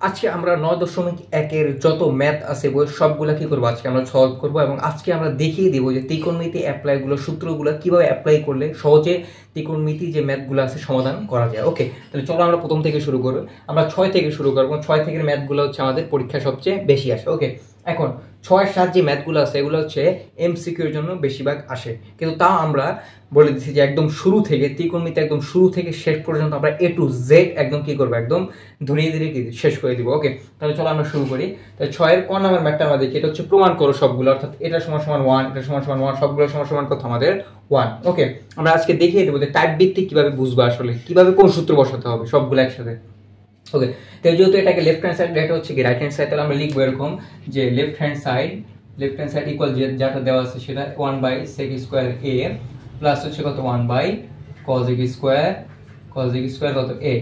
আজকে আমরা 9.1-এর যত ম্যাথ আছে বই সবগুলা কি করবো আজকে আমরা সলভ করবো এবং আজকে আমরা দেখিয়ে দিব যে ত্রিকোণমিতি অ্যাপ্লাইগুলো সূত্রগুলো কিভাবে অ্যাপ্লাই করলে সহজে ত্রিকোণমিতি যে ম্যাথগুলো আছে সমাধান করা যায়। ওকে, তাহলে চলো আমরা প্রথম থেকে শুরু করবো। আমরা 6 থেকে শুরু করবো। 6 থেকে ম্যাথগুলো হচ্ছে আমাদের পরীক্ষা সবচেয়ে বেশি আসে। ওকে, এখন 6-7 যে ম্যাথগুলো আছে এগুলো হচ্ছে এমসিকিউর জন্য বেশিরভাগ আসে, কিন্তু তাও আমরা বলে দিচ্ছি যে একদম শুরু থেকে ত্রিকোণমিতি একদম শুরু থেকে শেষ পর্যন্ত আমরা A to Z একদম কি করবো, একদম ধরিয়ে ধীরে শেষ করে দিব। ওকে, তাহলে চলো আমরা শুরু করি। তাহলে 6-এর ক নাম্বার ম্যাথটা আমরা দেখি, এটা হচ্ছে প্রমাণ করো সবগুলো, অর্থাৎ এটা সমান সমান 1, এটা সমান সমান 1, সবগুলো সমান সমান কত আমাদের 1। ওকে, আমরা আজকে দেখিয়ে দেবো যে টাইপ ভিত্তিক কিভাবে বুঝবো, আসলে কিভাবে কোন সূত্র বসাতে হবে সবগুলো একসাথে। ওকে, তাহলে যেহেতু এটাকে লেফট হ্যান্ড সাইড, এটা হচ্ছে কি রাইট হ্যান্ড সাইড, তাহলে আমরা লিখবো এরকম যে লেফট হ্যান্ড সাইড ইকুয়াল যেটা দেওয়া আছে সেটা 1/sec স্কয়ার a প্লাস হচ্ছে কত 1/cos স্কয়ার কত a।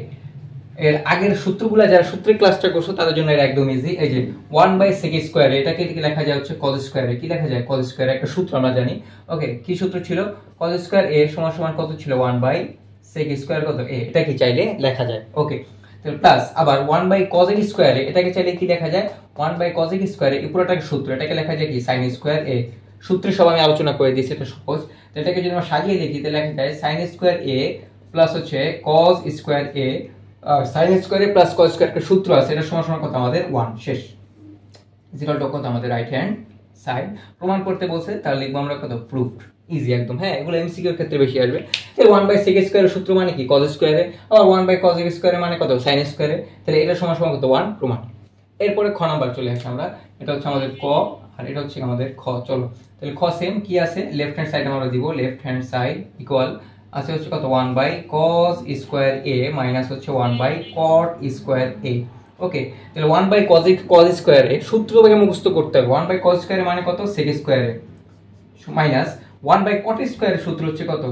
এর আগের সূত্রগুলো যারা সূত্রের ক্লাসটা করছো তাদের জন্য এটা একদম ইজি। এই যে 1/sec স্কয়ার এটাকে কি লেখা যায় হচ্ছে cos স্কয়ার এ, কি লেখা যায় cos স্কয়ার, একটা সূত্র আমরা জানি। ওকে, কি সূত্র ছিল, cos স্কয়ার a সমান সমান কত ছিল 1/sec স্কয়ার কত a, এটা কি চাইলে লেখা যায়। ওকে, তাহলে প্লাস আবার 1/cos স্কয়ার এটাকে চাইলে কি লেখা যায় 1/cos স্কয়ার এই পুরোটাকে সূত্র, এটাকে লেখা যায় কি sin স্কয়ার a। সূত্রে সব আমি আলোচনা করে দিয়েছি, এটা সহজ। তো এটাকে যদি আমরা সাজিয়ে দেখি তাহলে লেখা যায় sin স্কয়ার a প্লাস হচ্ছে cos square a, sin square plus cos square একটা সূত্র আছে, এটা সমান সমান কত আমাদের 1 শেষ ইকুয়াল টু কত আমাদের রাইট হ্যান্ড সাইড। প্রমাণ করতে বলছে তাহলে লিখবো আমরা কত প্রুফড, ইজি একদম। হ্যাঁ, এগুলো এমসিকিউ এর ক্ষেত্রে বেশি আসবে। তাহলে 1/sec স্কয়ার এর সূত্র মানে কি cos স্কয়ার এ, আবার 1/cos স্কয়ার মানে কত sin স্কয়ার এ, তাহলে এটা সমান সমান কত 1 প্রমাণ। এরপরে খ নাম্বার চলে আসে আমরা, এটা হচ্ছে আমাদের ক আর এটা হচ্ছে আমাদের খ। চলো তাহলে খ সেম কি আছে, লেফট হ্যান্ড সাইড আমরা দিব লেফট হ্যান্ড সাইড ইকুয়াল আছে হচ্ছে কত 1/cos স্কয়ার a মাইনাস হচ্ছে 1/cot স্কয়ার a। ওকে, তাহলে 1/cos স্কয়ার এ সূত্র থেকে মুখস্থ করতে হবে। 1/cos স্কয়ার মানে কত sec স্কয়ার এ মাইনাস 1/cot স্কয়ার এর সূত্র হচ্ছে কত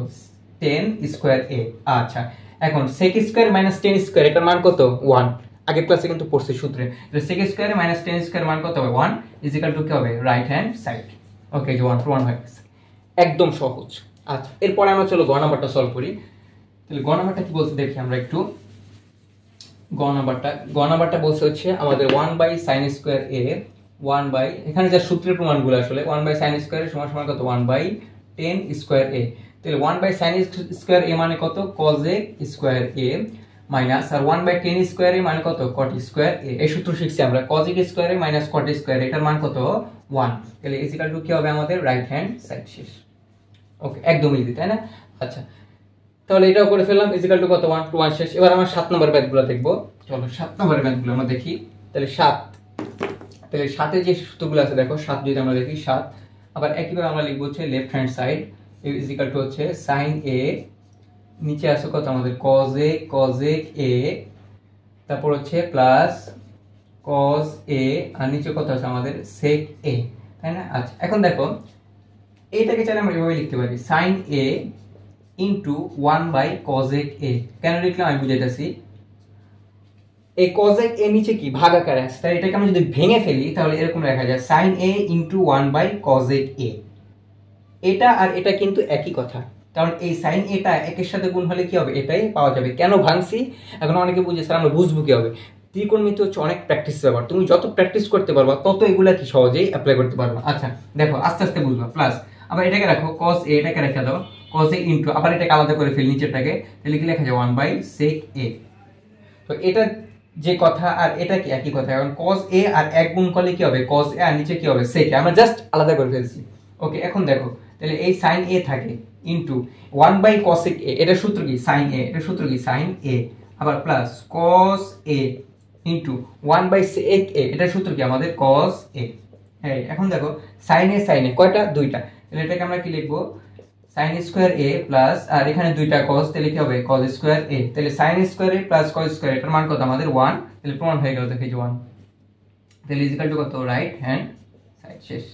tan স্কয়ার a। আচ্ছা, এখন sec square minus tan square এটার মান কত 1, আগের ক্লাসে কিন্তু পড়ছি সূত্রে। তাহলে sec square minus tan square মান কত হবে 1 ইজ ইকুয়াল টু কি হবে রাইট হ্যান্ড সাইড। ওকে, যে 1 প্রমাণ হয়ে গেছে, একদম সহজ। আচ্ছা, এরপরে আমরা চলো গ নাম্বারটা সলভ করি। তাহলে গ নাম্বারটা কি বলছে দেখি আমরা একটু। গ নাম্বারটা বলছে হচ্ছে আমাদের 1/sin স্কয়ার a 1 এখানে যা সূত্রের প্রমাণগুলো আসলে 1/sin স্কয়ার সমান সমান কত 1/tan স্কয়ার a। তাহলে 1/sin স্কয়ার a মানে কত cos স্কয়ার a মাইনাস আর 1/tan স্কয়ার a মানে কত cot স্কয়ার a। এই সূত্র শিখছি আমরা, cos square a minus cot square এটার মান কত 1। তাহলে ইজ ইকুয়াল টু কি হবে আমাদের রাইট হ্যান্ড সাইড শেষ। ওকে, একদম ইজি তাই না? আচ্ছা, তাহলে এটাও করে ফেললাম ইজ ইকুয়াল টু কত 1 প্রমাণ শেষ। এবার আমরা 7 নম্বর ম্যাথগুলো দেখব। চলো 7 নম্বরের ম্যাথগুলো আমরা দেখি। তাহলে 7 যে সূত্রগুলো আছে দেখো, 7 যদি আমরা দেখি 7 আবার একইভাবে আমরা লিখব হচ্ছে left hand side is equal to হচ্ছে sin a, নিচে আছে কত আমাদের cos a তারপর হচ্ছে প্লাস cos a আর নিচে কত আছে আমাদের sec a, তাই না? আচ্ছা, এখন দেখো এইটাকে চাইলে আমরা এভাবে লিখতে পারি sin a into 1/cos a। কেন লিখলাম আমি বুঝাইতেছি। এই cos a নিচে কি ভাগাকারে আছে, তাই এটাকে আমরা যদি ভেঙে ফেলি তাহলে এরকম লেখা যায় sin a into 1/cos a। এটা আর এটা কিন্তু একই কথা, কারণ এই sin a টা একের সাথে গুণ হলে কি হবে এটাই পাওয়া যাবে। কেন ভাঙছি এখন অনেকে বুঝে স্যার আমরা বুঝবো কি হবে। ত্রিকোণমিতি হচ্ছে অনেক প্র্যাকটিস ব্যাপার, তুমি যত প্র্যাকটিস করতে পারবা তত এগুলা কি সহজেই অ্যাপ্লাই করতে পারবা। আচ্ছা দেখো আস্তে আস্তে বুঝবা। প্লাস আবার এটাকে রাখো cos a, এটাকে রেখে দাও cos a ইনটু আবার এটাকে আলাদা করে ফেল নিচেরটাকে, তাহলে কি লেখা যায় 1/sec a। তো এটা যে কথা আর এটা কি একই কথা, কারণ cos a আর এক গুণ করলে কি হবে cos a আর নিচে কি হবে sec a, আমরা জাস্ট আলাদা করে ফেলছি। ওকে, এখন দেখো তাহলে এই sin a থাকে ইনটু 1/cosec a, এটা সূত্র কি sin a, এটা সূত্র কি sin a আবার plus cos a into 1/sec a, এটা সূত্র কি আমাদের cos a। হ্যাঁ, এখন দেখো sin a কয়টা দুইটা, তাহলে এটাকে আমরা কি লিখবো sin স্কয়ার a প্লাস আর এখানে দুইটা cos, তাহলে কি হবে cos স্কয়ার a। তাহলে sin square a plus cos square এটার মান কত আমাদের 1, তাহলে প্রমাণ হয়ে গেল দেখো এই যে 1। তাহলে ইজ ইকুয়াল টু কত রাইট হ্যান্ড সাইড শেষ।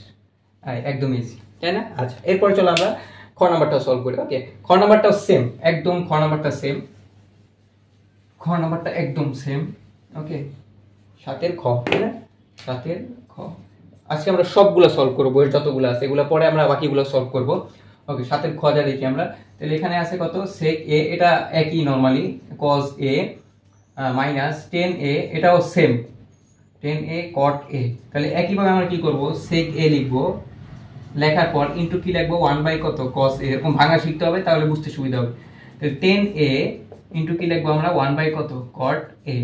একদম ইজি তাই না? আচ্ছা, এরপর চলো আমরা খ নাম্বারটা সলভ করি। ওকে, খ নাম্বারটাও সেম একদম, খ নাম্বারটা একদম সেম। ওকে, 7-এর খ, তাই না? 7-এর খ আজকে আমরা সবগুলো সলভ করব, বইয়ের যতগুলো আছে এগুলো পরে আমরা বাকিগুলো সলভ করব। ওকে, 7-এর খ যা দেখি আমরা, তাহলে এখানে আছে কত sec a, এটা একই normally cos a minus tan a, এটাও সেম 10a cot a, তাহলে একইভাবে আমরা কি করব sec a লিখবো, লেখার পর ইনটু কি লিখবো 1 বাই কত cos a, এরকম ভাঙা শিখতে হবে তাহলে বুঝতে সুবিধা হবে। তাহলে 10a ইনটু কি লিখবো আমরা 1 বাই কত cot a,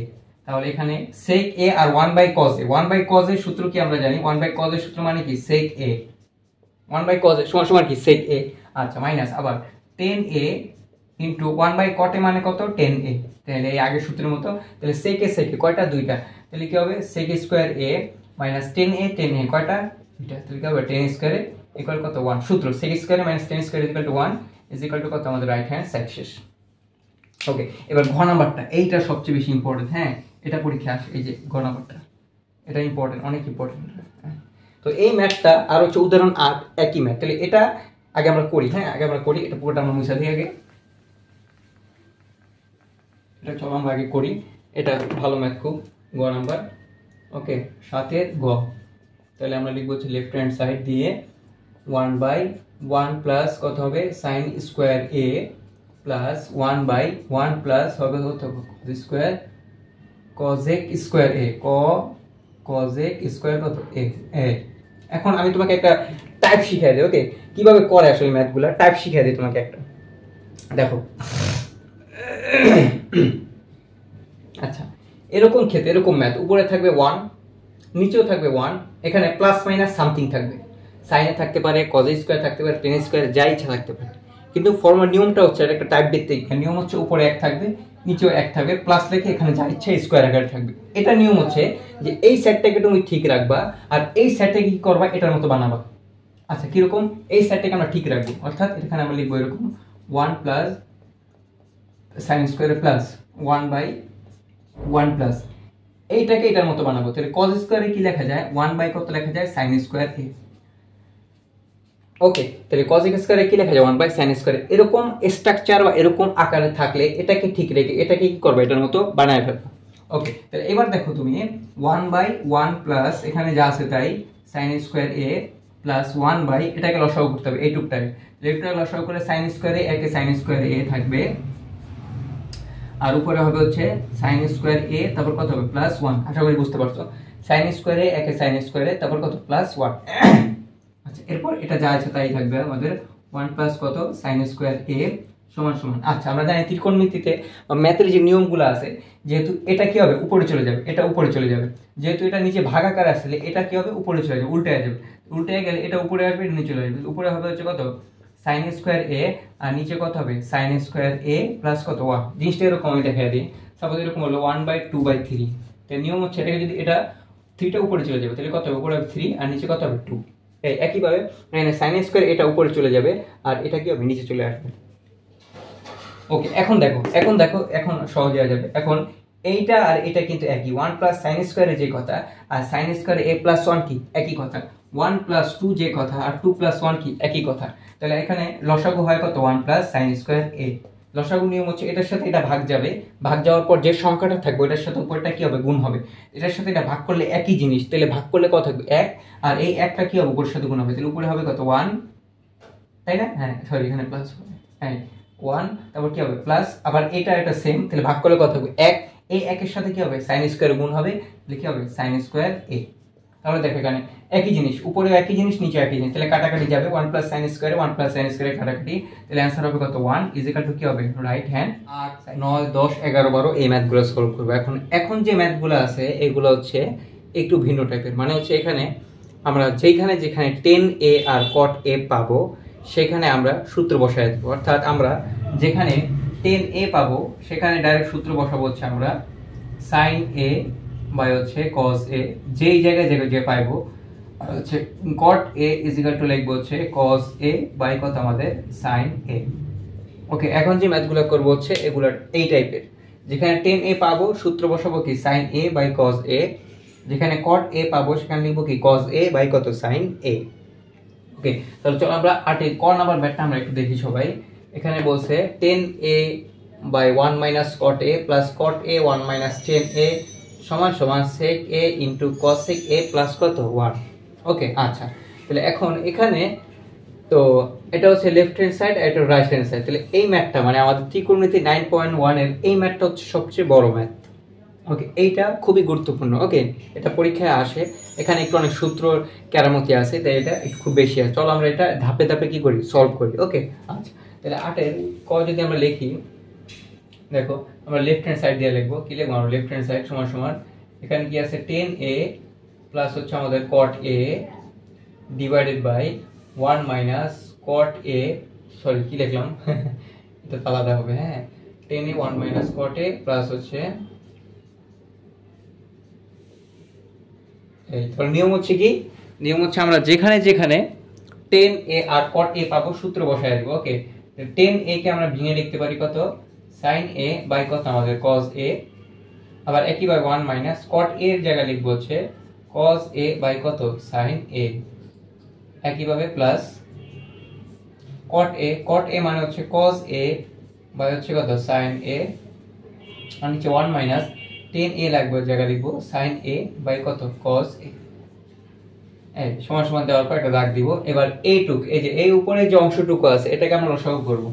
তাহলে এখানে sec a আর 1 by cos a, 1 by cos এর সূত্র কি আমরা জানি, 1 বাই cos এর সূত্র মানে কি sec a, 1 বাই cos সমান সমান কি sec a, আচ্ছা মাইনাস আবার 10a into 1 by cot a মানে কত 10a, তাহলে এই আগের সূত্রের মতো, তাহলে sec a কয়টা দুইটা, তাহলে কি হবে sec square a minus 10a কয়টা দুইটা, তাহলে কি হবে 10 স্কয়ার ইকুয়াল কত 1, সূত্র sec square minus 10 square equal to 1 is equal to কত আমাদের রাইট হ্যান্ড সাইড শেষ। ওকে, এবার ঘ নাম্বারটা, এইটা সবচেয়ে বেশি ইম্পর্টেন্ট, হ্যাঁ এটা পরীক্ষা আসে, এই যে ঘ নাম্বারটা, এটা ইম্পর্টেন্ট, অনেক ইম্পর্টেন্ট। তো এই ম্যাথটা আর হচ্ছে উদাহরণ 8 একই ম্যাথ, তাহলে এটা আগে আমরা করি, হ্যাঁ আগে আমরা করি, এটা পুরোটা আমরা মুছে দিই আগে, এটা চলো আমরা আগে করি, এটা ভালো ম্যাথ খুব, গ নাম্বার। ওকে, 7 এর গ, তাহলে আমরা লিখবো হচ্ছে লেফট হ্যান্ড সাইড দিয়ে 1 বাই 1 প্লাস কত হবে sin square a plus 1 by 1 plus হবে কত cos square cosec square a, cosec square কত a। এখন আমি তোমাকে একটা টাইপ শিখিয়ে দিই, ওকে কিভাবে করে আসলে ম্যাথগুলো, টাইপ শিখিয়ে দিই তোমাকে একটা, দেখো আচ্ছা এরকম ক্ষেত্রে এরকম ম্যাথ, উপরে থাকবে 1 নিচেও থাকবে 1, এখানে প্লাস মাইনাস সামথিং থাকবে, সাইনে থাকতে পারে cos স্কয়ার থাকতে পারে tan স্কয়ার যা ইচ্ছা থাকতে পারে, কিন্তু ফর্মাল নিয়মটা হচ্ছে একটা টাইপ ভিত্তিক নিয়ম, হচ্ছে উপরে 1 থাকবে নিচেও 1 থাকবে, প্লাস লিখে এখানে যা ইচ্ছা স্কয়ার আকারে থাকবে। এটা নিয়ম হচ্ছে যে এই সেটটাকে তুমি ঠিক রাখবা আর এই সেটটাকে কি করবা এটার মতো বানাবা। আচ্ছা কিরকম, এই সেটটাকে আমরা ঠিক রাখবো, অর্থাৎ এখানে আমরা লিখবো এরকম 1 plus sin square plus 1 by 1 plus এইটাকে এটার মতো বানাবো, তাহলে cos স্কয়ারে কি লেখা যায় 1 বাই কত লেখা যায় sin স্কয়ার a। ওকে, তাহলে cos স্কয়ারে কি লেখা যায় 1 বাই sin স্কয়ার, এরকম স্ট্রাকচার বা এরকম আকারে থাকলে এটাকে ঠিক রেখে এটাকে কি করবে এটার মতো বানায় ফেলবে। ওকে, তাহলে এবার দেখো তুমি 1 বাই 1 প্লাস এখানে যা আছে তাই sin square a plus 1 by এটাকে লসাগু করতে হবে এইটুকটাকে, লেফটটাকে লসাগু করে sin স্কয়ার a একে sin স্কয়ার a থাকবে, আর উপরে হবে হচ্ছে sin স্কয়ার a তারপর কত হবে প্লাস 1, আশা করি বুঝতে পারছো, sin স্কয়ার a একে sin স্কয়ার a তারপর কত প্লাস 1। আচ্ছা এরপর এটা যা আছে তাই থাকবে আমাদের 1 প্লাস কত sin স্কয়ার a সমান সমান, আচ্ছা আমরা জানি ত্রিকোণমিতিতে বা ম্যাথের যে নিয়মগুলো আছে, যেহেতু এটা কি হবে উপরে চলে যাবে, এটা উপরে চলে যাবে, যেহেতু এটা নিচে ভাগাকার আসলে এটা কি হবে উপরে চলে যাবে, উল্টে যাবে, উল্টে গেলে এটা উপরে আসবে এটা নিচে চলে আসবে, উপরে হবে হচ্ছে কত sin স্কয়ার a আর নিচে কত হবে sin স্কয়ার a প্লাস কত 1, জিনিসটা এরকম আমি দেখাই দিই, সাপোজ এরকম হলো 1 বাই 2 বাই 3, তার নিয়ম হচ্ছে এটাকে যদি এটা 3টা উপরে চলে যাবে তাহলে কত হবে উপরে হবে 3 আর নিচে কত হবে 2, এই একইভাবে মানে sin স্কয়ার এটা উপরে চলে যাবে আর এটা কি হবে নিচে চলে আসবে। ওকে, এখন দেখো এখন সহজ হয়ে যাবে, এখন এইটা আর এটা কিন্তু একই, 1 প্লাস sin স্কয়ারে যে কথা আর sin স্কয়ারে a প্লাস 1 কি একই কথা, 1 প্লাস 2 যে কথা আর 2 প্লাস 1 কি একই কথা, তাহলে এখানে লসাগু হয় কত 1 প্লাস sin স্কয়ার a, লসাগু নিয়ম হচ্ছে এটার সাথে এটা ভাগ যাবে, ভাগ যাওয়ার পর যে সংখ্যাটা থাকবে এটার সাথে উপরটা কি হবে গুণ হবে, এটার সাথে এটা ভাগ করলে একই জিনিস, তাহলে ভাগ করলে কত থাকবে 1 আর এই একটা কি হবে উপরের সাথে গুণ হবে, তাহলে উপরে হবে কত 1, তাই না, হ্যাঁ সরি এখানে প্লাস হবে, হ্যাঁ 1 তারপর কি হবে প্লাস, আবার এটা সেম, তাহলে ভাগ করলে কত হবে 1, এই 1 এর সাথে কি হবে sin স্কয়ার গুণ হবে, লিখে হবে sin স্কয়ার a। তাহলে দেখো এখানে একই জিনিস, উপরে একই জিনিস নিচে একই জিনিস, তাহলে কাটাকাটি যাবে 1 প্লাস sin স্কয়ারে 1 প্লাস sin স্কয়ারে কাটাকাটি, তাহলে आंसर হবে কত 1 ইজ ইকুয়াল টু কি হবে রাইট হ্যান্ড। 8 9 10 11 12 এই ম্যাথগুলো সলভ করব। এখন যে ম্যাথগুলো আছে এগুলো হচ্ছে একটু ভিন্ন টাইপের, মানে হচ্ছে এখানে আমরা যেখানে 10a আর cot a পাবো সেখানে আমরা সূত্র বসায় দেব, অর্থাৎ আমরা যেখানে 10a পাবো সেখানে ডাইরেক্ট সূত্র বসাবো হচ্ছে আমরা sin a বাই হচ্ছে cos a, যেই জায়গায় যে পাইবো, আর হচ্ছে cot a is equal to লিখবো হচ্ছে cos a বাই কত আমাদের sin a। ওকে, এখন যে ম্যাথগুলো করব হচ্ছে এগুলা এই টাইপের, যেখানে 10a পাবো সূত্র বসাবো কি sin a by cos a, যেখানে cot a পাবো সেখানে লিখবো কি cos a বাই কত sin a। ওকে, তাহলে চলো আমরা 8 এর ক নাম্বার ম্যাথটা আমরা একটু দেখি সবাই। এখানে বলছে 10a by 1 minus cot a plus cot a 1 minus 10a সমান সমান sec a into cosec a plus কত 1। ওকে, আচ্ছা তাহলে এখন এখানে তো এটা হচ্ছে লেফট হ্যান্ড সাইড আর এটা রাইট হ্যান্ড সাইড, তাহলে এই ম্যাথটা মানে আমাদের ত্রিকোণমিতি 9.1 এর এই ম্যাথটা হচ্ছে সবচেয়ে বড় ম্যাথ, ওকে, এইটা খুবই গুরুত্বপূর্ণ। ওকে, এটা পরীক্ষায় আসে, এখানে একটু অনেক সূত্র কেরামতি আছে, তাই এটা একটু খুব বেশি আছে। চলো আমরা এটা ধাপে ধাপে কি করি, সলভ করি। ওকে, আচ্ছা তাহলে 8-এর ক যদি আমরা লিখি, দেখো আমরা লেফট হ্যান্ড সাইড দিয়ে লিখবো। কি লিখবো আমরা, লেফট হ্যান্ড সাইড সমান সমান এখানে কি আছে 10a প্লাস হচ্ছে আমাদের cot a divided by 1 minus cot a, sorry কি লিখলাম এটা তো আলাদা হবে, হ্যাঁ 10a 1 minus cot a plus হচ্ছে এই। তাহলে নিয়ম হচ্ছে কি, নিয়ম হচ্ছে আমরা যেখানে যেখানে 10a আর cot a পাবো সূত্র বসায় দিব। ওকে, 10a কে আমরা ভেঙে লিখতে পারি কত, sin a বাই কত আমাদের cos a, আবার একই ভাবে 1 মাইনাস cot a এর জায়গায় লিখবো হচ্ছে cos a বাই কত sin a, একই ভাবে প্লাস cot a মানে হচ্ছে cos a বাই হচ্ছে কত sin a, আর নিচে 1 মাইনাস 10a লাগবে ওই জায়গায় লিখবো sin a বাই কত cos a, এই সমান সমান দেওয়ার পর একটা দাগ দিব। এবার এইটুক, এই যে এই উপরে যে অংশটুকু আছে এটাকে আমরা লসাগু করব।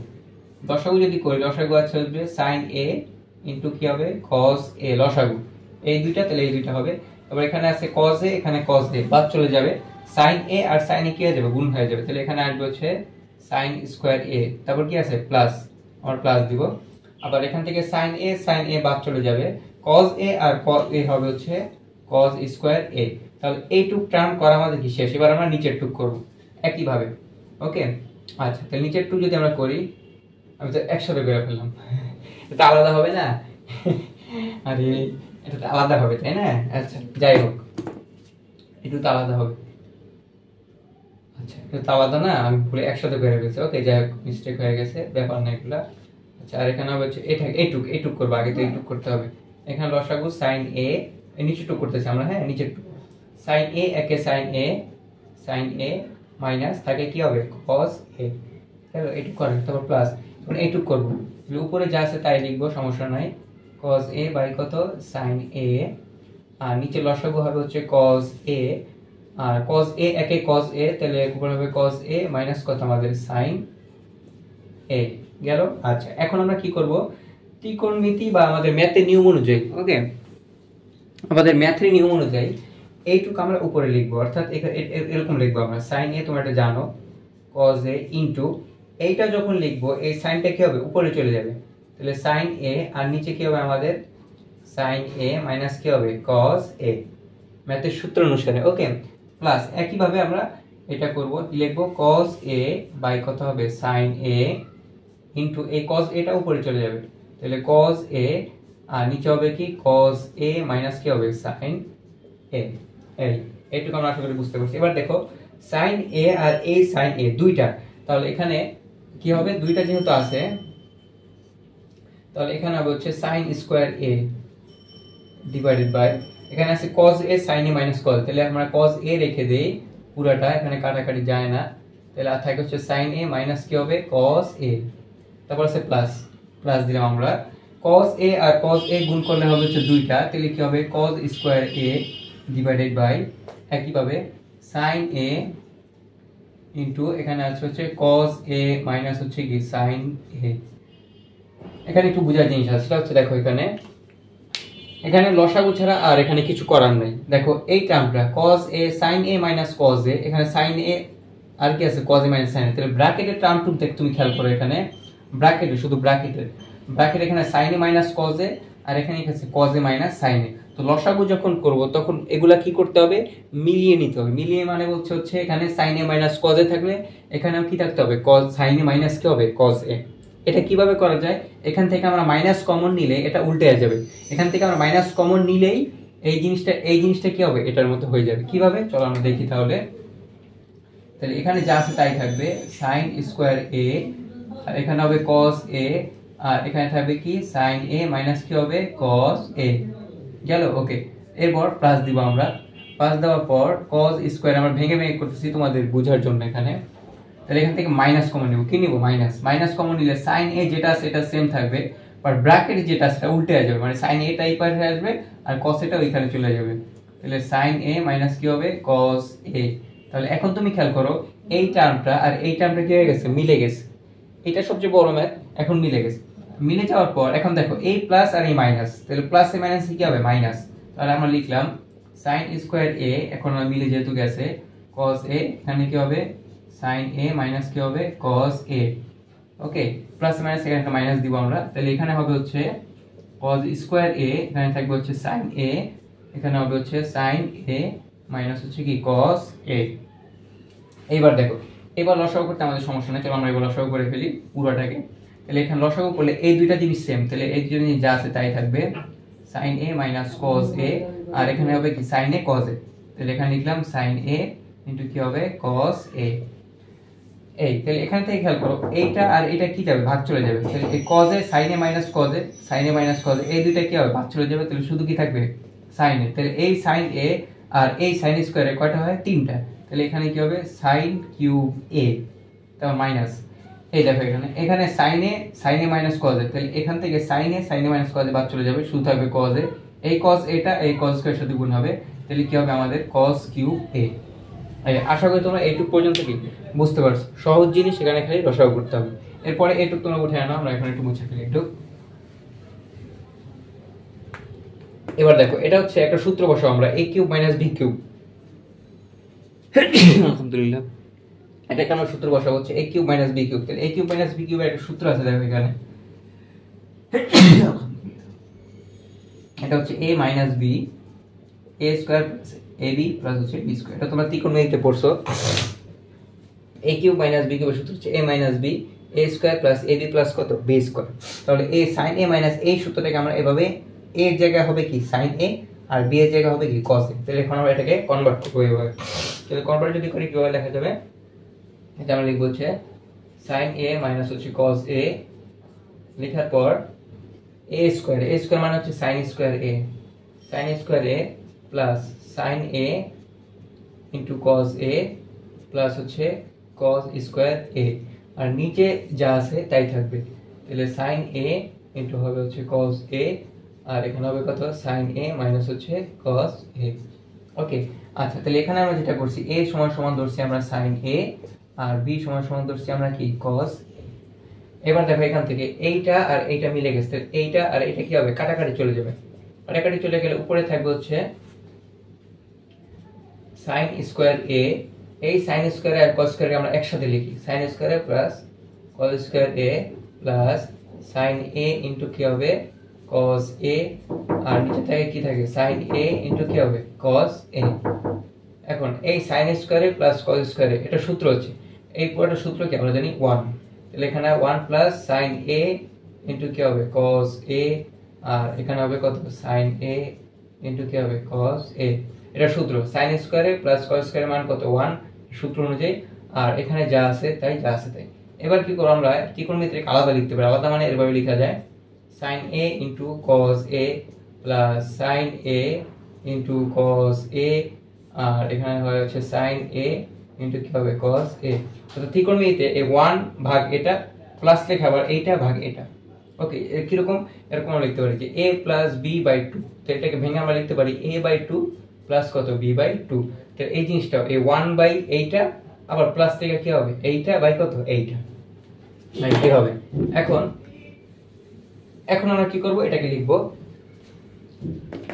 লসাগু যদি করি, লসাগু আছে হবে sin a ইনটু কি হবে cos a, লসাগু এই দুইটা, তাহলে এই দুইটা হবে। এবার এখানে আছে cos a, এখানে cos a বাদ চলে যাবে, sin a R sin a কি হয়ে যাবে, গুণ হয়ে যাবে। তাহলে এখানে আসবে হচ্ছে sin স্কয়ার a, তারপর কি আছে প্লাস, আমরা প্লাস দিব। আবার এখান থেকে sin a বাদ চলে যাবে, cos a R cos a হবে হচ্ছে cos স্কয়ার a। তাহলে এইটুক টার্ম করা আমাদের কি শেষ, এবার আমরা নিচের টুক করব একই ভাবে। ওকে, আচ্ছা তাহলে নিচের টুক যদি আমরা করি, আমি তো একসাথে করে ফেললাম, এটা আলাদা হবে না আরে এটা তো আলাদা হবে তাই না, আচ্ছা যাই হোক একটু তো আলাদা হবে, আচ্ছা এটা তো আলাদা না, আমি পুরো একসাথে করে ফেলছি। ওকে যাই হোক, মিস্টেক হয়ে গেছে, ব্যাপার না এগুলা। আচ্ছা আর এখানে হবে হচ্ছে এটা এইটুক করবো, আগে তো এইটুক করতে হবে। এখানে লসাগু sin a, নিচে টুক করতেছি আমরা, হ্যাঁ নিচে টুক sin a, একে sin a মাইনাস থাকে কি হবে cos a, তাহলে এইটুক করেন, তারপর প্লাস, এখন এইটুক করবো, উপরে যা আছে তাই লিখবো, সমস্যা নাই, cos a বাই কত sin a, আর নিচে লসাগু হবে হচ্ছে cos a, R cos a একে cos a, তাহলে উপরে হবে cos a মাইনাস কত আমাদের sin a গেল। আচ্ছা এখন আমরা কি করব, ত্রিকোণমিতি বা আমাদের ম্যাথের নিয়ম অনুযায়ী, ওকে আমাদের ম্যাথের নিয়ম অনুযায়ী এইটুকু আমরা উপরে লিখবো, অর্থাৎ এরকম লিখবো আমরা sin a, তোমরা এটা জানো cos a ইনটু এইটা যখন লিখবো এই সাইনটা কি হবে উপরে চলে যাবে, তাহলে sin a আর নিচে কি হবে আমাদের sin a মাইনাস কি হবে cos a, ম্যাথের সূত্র অনুসারে। ওকে, প্লাস একই ভাবে আমরা এটা করব, লিখবো cos a বাই কত হবে sin a ইনটু এই cos a টা উপরে চলে যাবে, তাহলে cos a আর নিচে হবে কি cos a মাইনাস কি হবে sin a। এইটুকু আমরা আশা করি বুঝতে পারছি। এবার দেখো sin a আর এই sin a দুইটা, তাহলে এখানে কি হবে, দুইটা যেহেতু আছে তাহলে এখানে হবে হচ্ছে sin square a divided by, এখানে আছে cos a sin a minus cos, তাহলে আমরা cos a রেখে দেই পুরোটা, এখানে কাটাকাটি যায় না, তাহলে আর থাকে হচ্ছে sin a মাইনাস কি হবে cos a, তারপর আছে প্লাস, প্লাস দিলাম আমরা, cos a R cos a গুণ করলে হবে হচ্ছে দুইটা, তাহলে কি হবে cos square a divided by একই ভাবে sin a ইনটু এখানে আছে হচ্ছে cos a মাইনাস হচ্ছে কি sin a। এখানে একটু বোঝার জিনিস আছে, সেটা হচ্ছে দেখো এখানে লসাগু ছাড়া আর এখানে কিছু করার নাই। দেখো এই টার্মটা cos a sin a minus cos a, এখানে sin a আর কি আছে cos a minus sin a, তাহলে ব্র্যাকেটের টার্মটুকু দেখ তুমি খেয়াল করো, এখানে ব্র্যাকেটে শুধু ব্র্যাকেট এখানে sin a minus cos a আর এখানে কি আছে cos a minus sin a। তো লসাগু যখন করব তখন এগুলা কি করতে হবে, মিলিয়ে নিতে হবে। মিলিয়ে মানে বলছে হচ্ছে এখানে sin a minus cos a থাকলে এখানেও কি থাকতে হবে cos sin a মাইনাস কি হবে cos a। এটা কিভাবে করা যায়, এখান থেকে আমরা মাইনাস কমন নিলে এটা উল্টে যাবে, এখান থেকে আমরা মাইনাস কমন নিলেই এই জিনিসটা কি হবে এটার মতো হয়ে যাবে। কিভাবে চলো আমরা দেখি তাহলে এখানে যা আছে তাই থাকবে sin স্কয়ার a, আর এখানে হবে cos a, আর এখানে থাকবে কি sin a মাইনাস কি হবে cos a গেল। ওকে, এরপর প্লাস দিব আমরা, প্লাস দেওয়ার পর cos স্কয়ার আমরা ভেঙে করতেছি তোমাদের বোঝার জন্য এখানে, তাহলে এখান থেকে মাইনাস কমন নিব, কি নিব মাইনাস কমন নিলে sin a যেটা আছে এটা সেম থাকবে, বাট ব্র্যাকেটে যেটা আছে সেটা উল্টে যাবে, মানে sin a টা এই পাশে আসবে আর cos a টা ওইখানে চলে যাবে, তাহলে sin a মাইনাস কি হবে cos a। তাহলে এখন তুমি খেয়াল করো এই টার্মটা আর এই টার্মটা কি হয়ে গেছে, মিলে গেছে, এটা সবচেয়ে বড় ম্যাথ এখন মিলে গেছে। মিলে যাওয়ার পর এখন দেখো এই প্লাস আর এই মাইনাস, তাহলে প্লাস এ মাইনাস কি হবে মাইনাস, তাহলে আমরা লিখলাম sin স্কয়ার a, এখন মিলে যেহেতু গেছে cos a, এখানে কি হবে sin a মাইনাস কি হবে cos a। Okay, plus minus এখানে একটা মাইনাস দিব আমরা, তাহলে এখানে হবে হচ্ছে cos স্কয়ার a, এখানে থাকবে হচ্ছে sin a, এখানে হবে হচ্ছে sin a মাইনাস হচ্ছে কি cos a। এইবার দেখো, এবার লসাগু করতে আমাদের সমস্যা নেই, চলো আমরা এবার লসাগু করে ফেলি পুরোটাকে। তাহলে এখানে লসাগু করলে এই দুইটা জিনিস সেম, তাহলে এই দুটো জিনিস যা আছে তাই থাকবে sin a minus cos a, আর এখানে হবে কি sin a cos a, তাহলে এখানে লিখলাম sin a ইনটু কি হবে cos a। এই তাহলে এখান থেকে খেয়াল করো এইটা আর এটা কি যাবে ভাগ চলে যাবে, তাহলে এই cos a sin a minus cos a, sin a minus cos a এই দুইটা কি হবে ভাগ চলে যাবে, তাহলে শুধু কি থাকবে sin a। তাহলে এই sin a আর এই sin স্কয়ারে কয়টা হয় তিনটা, তাহলে এখানে কি হবে sin কিউব a, তারপর মাইনাস এই দেখো এখানে sin a minus cos a, তাহলে এখান থেকে sin a minus cos a বাদ চলে যাবে, শুধু থাকবে cos a, এই cos এটা এই cos স্কয়ারের সাথে গুণ হবে, তাহলে কি হবে আমাদের cos কিউব a। আশা করি তোমরা এইটুক পর্যন্ত কি বুঝতে পারছো, সহজ জিনিস, এখানে খালি লসাগু করতে হবে। এরপরে এইটুক তোমরা উঠে আনো, আমরা এখন একটু মুছে ফেলি একটু। এবার দেখো এটা হচ্ছে একটা সূত্র বসাও আমরা a cube minus b cube, আলহামদুলিল্লাহ এটা কেন সূত্র বসাবো হচ্ছে a cube minus b cube, তাহলে a কিউব মাইনাস b কিউবের একটা সূত্র আছে দেখো এখানে, এটা হচ্ছে a minus b a square ab plus হচ্ছে b স্কয়ার, এটা তোমরা ত্রিকোণমিতিতে পড়ছো। a কিউব মাইনাস b কিউবের সূত্র হচ্ছে a minus b a square plus ab plus কত b স্কয়ার, তাহলে a sin a মাইনাস এই সূত্রটাকে আমরা এভাবে a এর জায়গায় হবে কি sin a আর b এর জায়গায় হবে কি cos a, তাহলে এখন আমরা এটাকে কনভার্ট করব এভাবে, তাহলে কনভার্ট যদি করি কিভাবে লেখা যাবে, এটা আমরা লিখব হচ্ছে sin a মাইনাস হচ্ছে cos a, লেখার পর a স্কয়ার মানে হচ্ছে sin square a plus sin a into cos a plus হচ্ছে cos স্কয়ার a, আর নিচে যা আছে তাই থাকবে, তাহলে sin a ইনটু হবে হচ্ছে cos a, আর এখানে হবে কত sin a মাইনাস হচ্ছে cos a। ওকে, আচ্ছা তাহলে এখানে আমরা যেটা করছি a সমান সমান ধরছি আমরা sin a আর b সমান সমান ধরছি আমরা কি cos a। এবার দেখো এখান থেকে এইটা আর এইটা মিলে গেছে, এইটা আর এটা কি হবে কাটাকাটি চলে যাবে, কাটাকাটি চলে গেলে উপরে থাকবে হচ্ছে sin স্কয়ার a, এই sin স্কয়ার আর cos স্কয়ার আমরা একসাথে লিখি, sin square plus cos square a plus sin a into কি হবে cos a, আর নিচে থাকে কি থাকে sin a ইনটু কি হবে cos a। এখন এই sin square plus cos square এটা সূত্র হচ্ছে, এই পুরোটা সূত্র কি আমরা জানি 1, তাহলে এখানে 1 প্লাস sin a ইনটু কি হবে cos a, আর এখানে হবে কত sin a ইনটু কি হবে cos a, এটা সূত্র sin square plus cos square মান কত 1 সূত্র অনুযায়ী, আর এখানে যা আছে তাই যা আছে তাই। এবার কি করব আমরা ত্রিকোণমিতিকে আলাদা লিখতে পারি, আলাদা মানে এভাবে লেখা যায় sin a into cos a plus sin a into cos a, আর এখানে হয় হচ্ছে sin a ইনটু কি হবে cos a। তো ত্রিকোণমিতিতে এই 1 ভাগ এটা প্লাস লেখা আবার এইটা ভাগ এটা। ওকে, কি রকম এরকম আমরা লিখতে পারি যে a প্লাস b বাই 2, তো এটাকে ভেঙে আমরা লিখতে পারি a বাই 2 প্লাস কত b বাই 2, তো এই জিনিসটা এই 1 বাই এইটা আবার প্লাস থেকে কি হবে এইটা বাই কত এইটা, এই হবে। এখন আমরা কি করব এটাকে লিখব,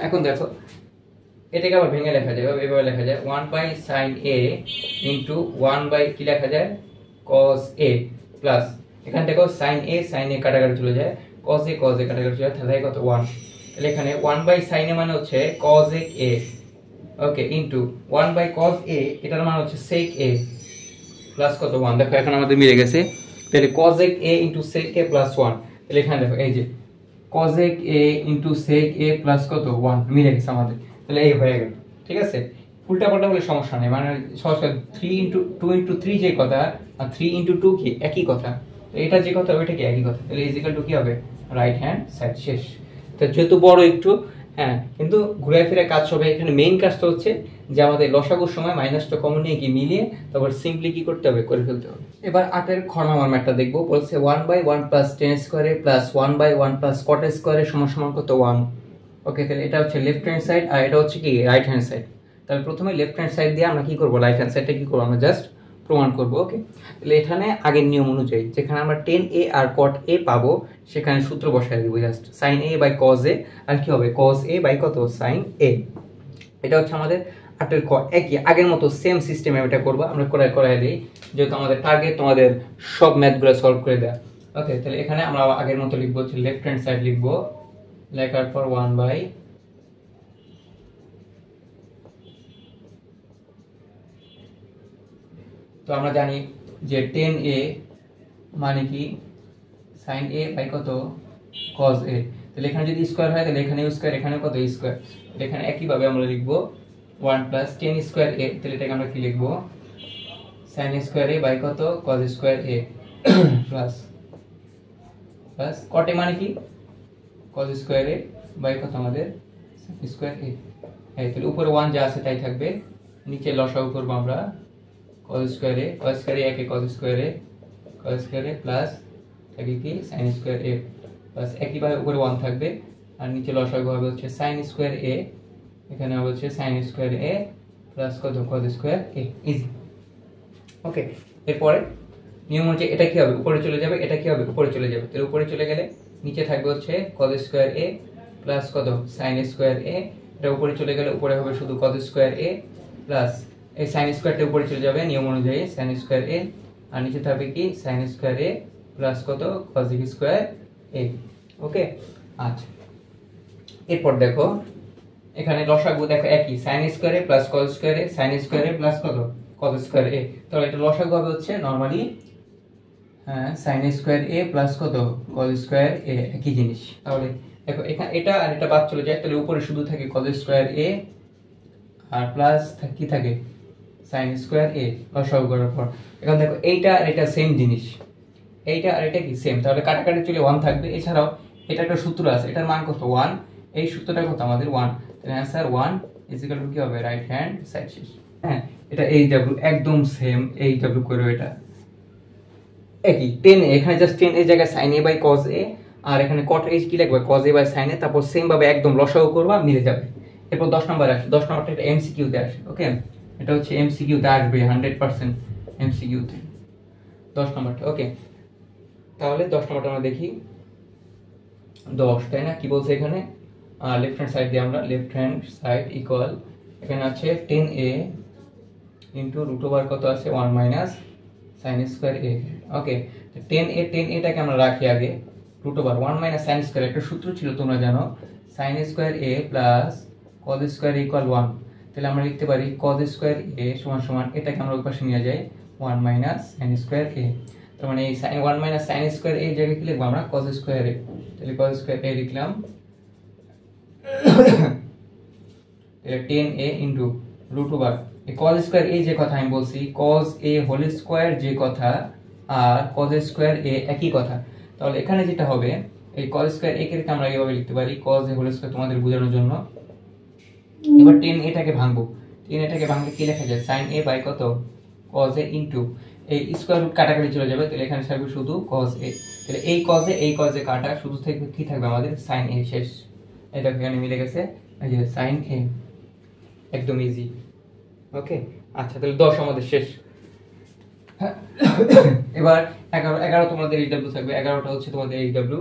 এখন দেখো এটাকে আবার ভেঙে লেখা যায় এভাবে লেখা যায় 1 by sin a into 1 by কি লেখা যায় cos a প্লাস এখান থেকে sin a কাটাকাটি চলে যায়, cos a কাটাকাটি চলে যায়, তাহলে কত 1, তাহলে এখানে 1 বাই sin a মানে হচ্ছে cos a, okay, into 1 by cos a এটার মানে হচ্ছে sec a প্লাস কত 1, দেখো এখন আমাদের মিলে গেছে, তাহলে cos a into sec a plus 1, তাহলে এখানে দেখো এই যে cos a into sec a plus কত 1 মিলে গেছে আমাদের, তাহলে এই হয়ে গেল। ঠিক আছে, উল্টা পাল্টা হলে সমস্যা নেই, মানে সহজ 3 ইনটু 2 ইনটু 3 যে কথা আর 3 ইনটু 2 কি একই কথা, তো এটা যে কথা ওইটা কি একই কথা, তাহলে ইজ ইকুয়াল টু কি হবে রাইট হ্যান্ড সাইড শেষ। তো যেহেতু বড় একটু হ্যাঁ, কিন্তু ঘুরে ফিরে কাজ হবে, এখানে মেইন কাজটা হচ্ছে যে আমাদের লসাগুর সময় মাইনাসটা কমন নিয়ে কি মিলিয়ে তারপর সিম্পলি কি করতে হবে করে ফেলতে হবে। এবার 8 এর খ নাম্বার ম্যাথটা দেখবো, বলছে 1 বাই 1 প্লাস tan স্কয়ারে প্লাস 1 বাই 1 প্লাস cot স্কয়ারে সমান সমান কত 1। ওকে, তাহলে এটা হচ্ছে লেফট হ্যান্ড সাইড আর এটা হচ্ছে কি রাইট হ্যান্ড সাইড। তাহলে প্রথমে লেফট হ্যান্ড সাইড দিয়ে আমরা কি করব রাইট হ্যান্ড সাইডটা কি করব আমরা জাস্ট প্রমাণ করব। ওকে, তাহলে এখানে আগের নিয়ম অনুযায়ী যেখানে আমরা টেন এ আর কট এ পাবো সেখানে সূত্র বসায় দিব just sine A by cos A, আর কি হবে কজ এ বাই কত সাইন এ। এটা হচ্ছে আমাদের 8 ক একই আগের মতো সেম সিস্টেমে এটা করবো আমরা করাই দিই, যেহেতু আমাদের টার্গেট তোমাদের সব ম্যাথগুলো সলভ করে দেওয়া। ওকে, তাহলে এখানে আমরা আগের মতো লিখবো, হচ্ছে লেফট হ্যান্ড সাইড লিখবো, লেখার পর 1 বাই তো আমরা জানি যে টেন এ মানে কি সাইন এ বাই কত কজ এ, তাহলে এখানে যদি স্কোয়ার হয় তাহলে এখানে স্কোয়ার, এখানে কত স্কোয়ার, এখানে একইভাবে আমরা লিখবো 1 প্লাস টেন স্কোয়ার এ, তাহলে এটাকে আমরা কি লিখবো সাইন স্কোয়ার এ বাই কত কজ স্কোয়ার এ প্লাস প্লাস কট এ মানে কি কজ স্কোয়ার এ বাই কত আমাদের সাইন স্কোয়ার এ। হ্যাঁ, তাহলে উপরে 1 যা আছে তাই থাকবে, নিচে লসাগু করবো আমরা কজ স্কোয়ার এ, কজ স্কোয়ার এ একে কজ স্কোয়ার এ, কজ স্কোয়ার এ প্লাস থাকে কি সাইন স্কোয়ার এ প্লাস একইভাবে উপরে 1 থাকবে আর নিচে লসাগু হবে হচ্ছে সাইন স্কোয়ার এ, এখানে হবে হচ্ছে সাইন স্কোয়ার এ প্লাস কত কজ স্কোয়ার এ, ইজি। ওকে, এরপরে নিয়ম অনুযায়ী এটা কি হবে উপরে চলে যাবে, এটা কি হবে উপরে চলে যাবে, তাহলে উপরে চলে গেলে নিচে থাকবে হচ্ছে কজ স্কোয়ার এ প্লাস কত সাইন স্কোয়ার এ, এটা উপরে চলে গেলে উপরে হবে শুধু কজ স্কোয়ার এ প্লাস এই সাইন স্কোয়ারটা উপরে চলে যাবে নিয়ম অনুযায়ী সাইন স্কোয়ার এ, আর নিচে থাকবে কি সাইন স্কোয়ার এ প্লাস কত কজিক স্কোয়ার এ। ওকে, আচ্ছা এরপর দেখো এখানে লসাগু দেখো একই সাইন স্কোয়ার এ প্লাস কজ স্কোয়ার এ, সাইন স্কোয়ার এ প্লাস কত কজ স্কোয়ার এ, তাহলে এটা লসাগু হবে হচ্ছে নরমালি হ্যাঁ সাইন স্কোয়ার এ প্লাস কত কজ স্কোয়ার এ, একই জিনিস। তাহলে দেখো এখানে এটা আর এটা বাদ চলে যায়, তাহলে উপরে শুধু থাকে কজ স্কোয়ার এ আর প্লাস কি থাকে সাইন স্কোয়ার এ লসাগু করার পর। এখন দেখো এইটা আর এটা সেম জিনিস, এইটা আর এটা কি সেম, তাহলে কাটাকাটি চলে 1 থাকবে। এছাড়াও এটা একটা সূত্র আছে, এটার মান কত 1, এই সূত্রটা কত আমাদের 1, তাহলে অ্যান্সার 1 ইজ ইকুয়াল টু কি হবে রাইট হ্যান্ড সাইড শেষ। হ্যাঁ, এটা এইচ ডাব্লিউ একদম সেম, এইচ ডাব্লিউ করো এটা একই 10 এ, এখানে জাস্ট 10 এর জায়গায় sin a by cos a আর এখানে cot a কি লিখবে cos a by sin a, তারপর সেম ভাবে একদম লসাগু করবা মিলে যাবে। এরপর 10 নম্বর আসে, 10 নম্বরটা এটা এমসিকিউ তে আসে। ওকে, এটা হচ্ছে এমসিকিউ তে আসবে 100% এমসিকিউ তে 10 নম্বরটা। ওকে, তাহলে 10 নম্বরটা আমরা দেখি 10, তাই না কি বলছে এখানে লেফট হ্যান্ড সাইড দিয়ে আমরা লেফট হ্যান্ড সাইড ইকুয়াল এখানে আছে 10a ইনটু রুট ওভার কত আছে 1 minus sin square a। Okay, 10a টাকে আমরা রাখি আগে root over 1 minus sin square, একটা সূত্র ছিল তোমরা জানো sin square a plus cos square equal 1, তাহলে আমরা লিখতে পারি cos স্কয়ার a সমান সমান এটাকে আমরা ওই পাশে নিয়ে যাই 1 মাইনাস sin স্কয়ার a, তার মানে এই 1 মাইনাস sin স্কয়ার a এর জায়গায় কি লিখব আমরা cos স্কয়ার a, তাহলে cos স্কয়ার a লিখলাম তাহলে 10a ইনটু রুট ওভার এই cos স্কয়ার a যে কথা আমি বলছি cos a হোল স্কয়ার যে কথা আর cos স্কয়ার a একই কথা, তাহলে এখানে যেটা হবে এই cos স্কয়ার a কে আমরা এইভাবে লিখতে পারি cos a হোল স্কয়ার তোমাদের বোঝানোর জন্য। এবার 10a টাকে ভাঙবো, 10a টাকে ভাঙলে কি লেখা যায় sin a বাই কত cos a ইনটু এই স্কয়ার রুট কাটাকাটি চলে যাবে, তাহলে এখানে থাকবে শুধু cos a, তাহলে এই cos a কাটা শুধু থাকবে কি থাকবে আমাদের sin a শেষ। এটা এখানে মিলে গেছে এই যে sin a, একদম ইজি। ওকে, আচ্ছা তাহলে 10 আমাদের শেষ। এবার 11 তোমাদের এইচডব্লিউ থাকবে, 11টা হচ্ছে তোমাদের এইচডব্লিউ,